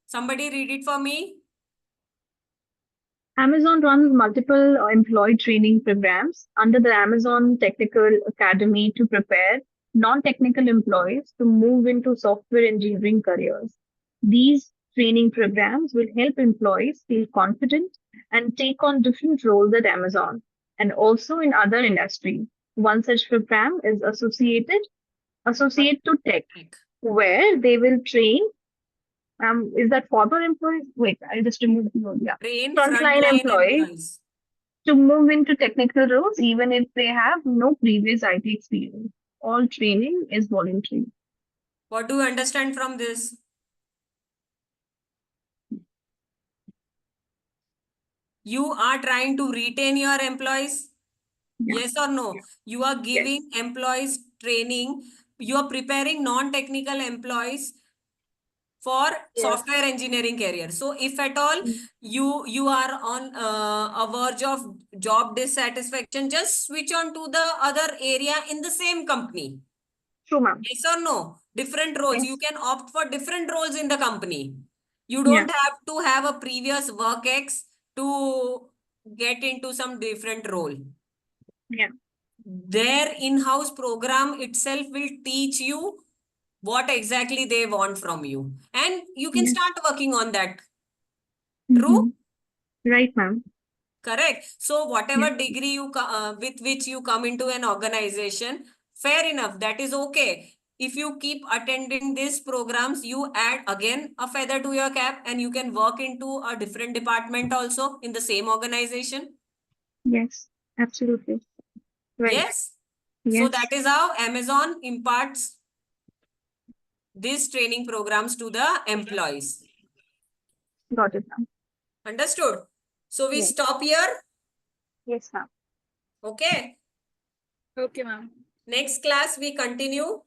Somebody read it for me. Amazon runs multiple employee training programs under the Amazon Technical Academy to prepare non-technical employees to move into software engineering careers. These training programs will help employees feel confident and take on different roles at Amazon and also in other industries. One such program is Associate to Tech, where they will train. Is that former employees? Wait, I'll just remove the word. Yeah. Train Frontline employees to move into technical roles, even if they have no previous IT experience. All training is voluntary. What do you understand from this? You are trying to retain your employees? Yes or no? You are giving employees training. You are preparing non-technical employees for software engineering career. So if at all you are on a verge of job dissatisfaction, just switch on to the other area in the same company. True, ma'am. Yes or no? Different roles. Yes. You can opt for different roles in the company. You don't have to have a previous work ex to get into some different role. Yeah. Their in-house program itself will teach you what exactly they want from you. And you can start working on that. True? Right, ma'am. Correct. So whatever degree you with which you come into an organization, fair enough. That is okay. If you keep attending these programs, you add again a feather to your cap and you can work into a different department also in the same organization. Yes, absolutely. Right. Yes. So Yes. that is how Amazon imparts these training programs to the employees. Got it, ma'am. Understood? So we Yes. stop here. Yes, ma'am. Okay. Okay, ma'am. Next class we continue.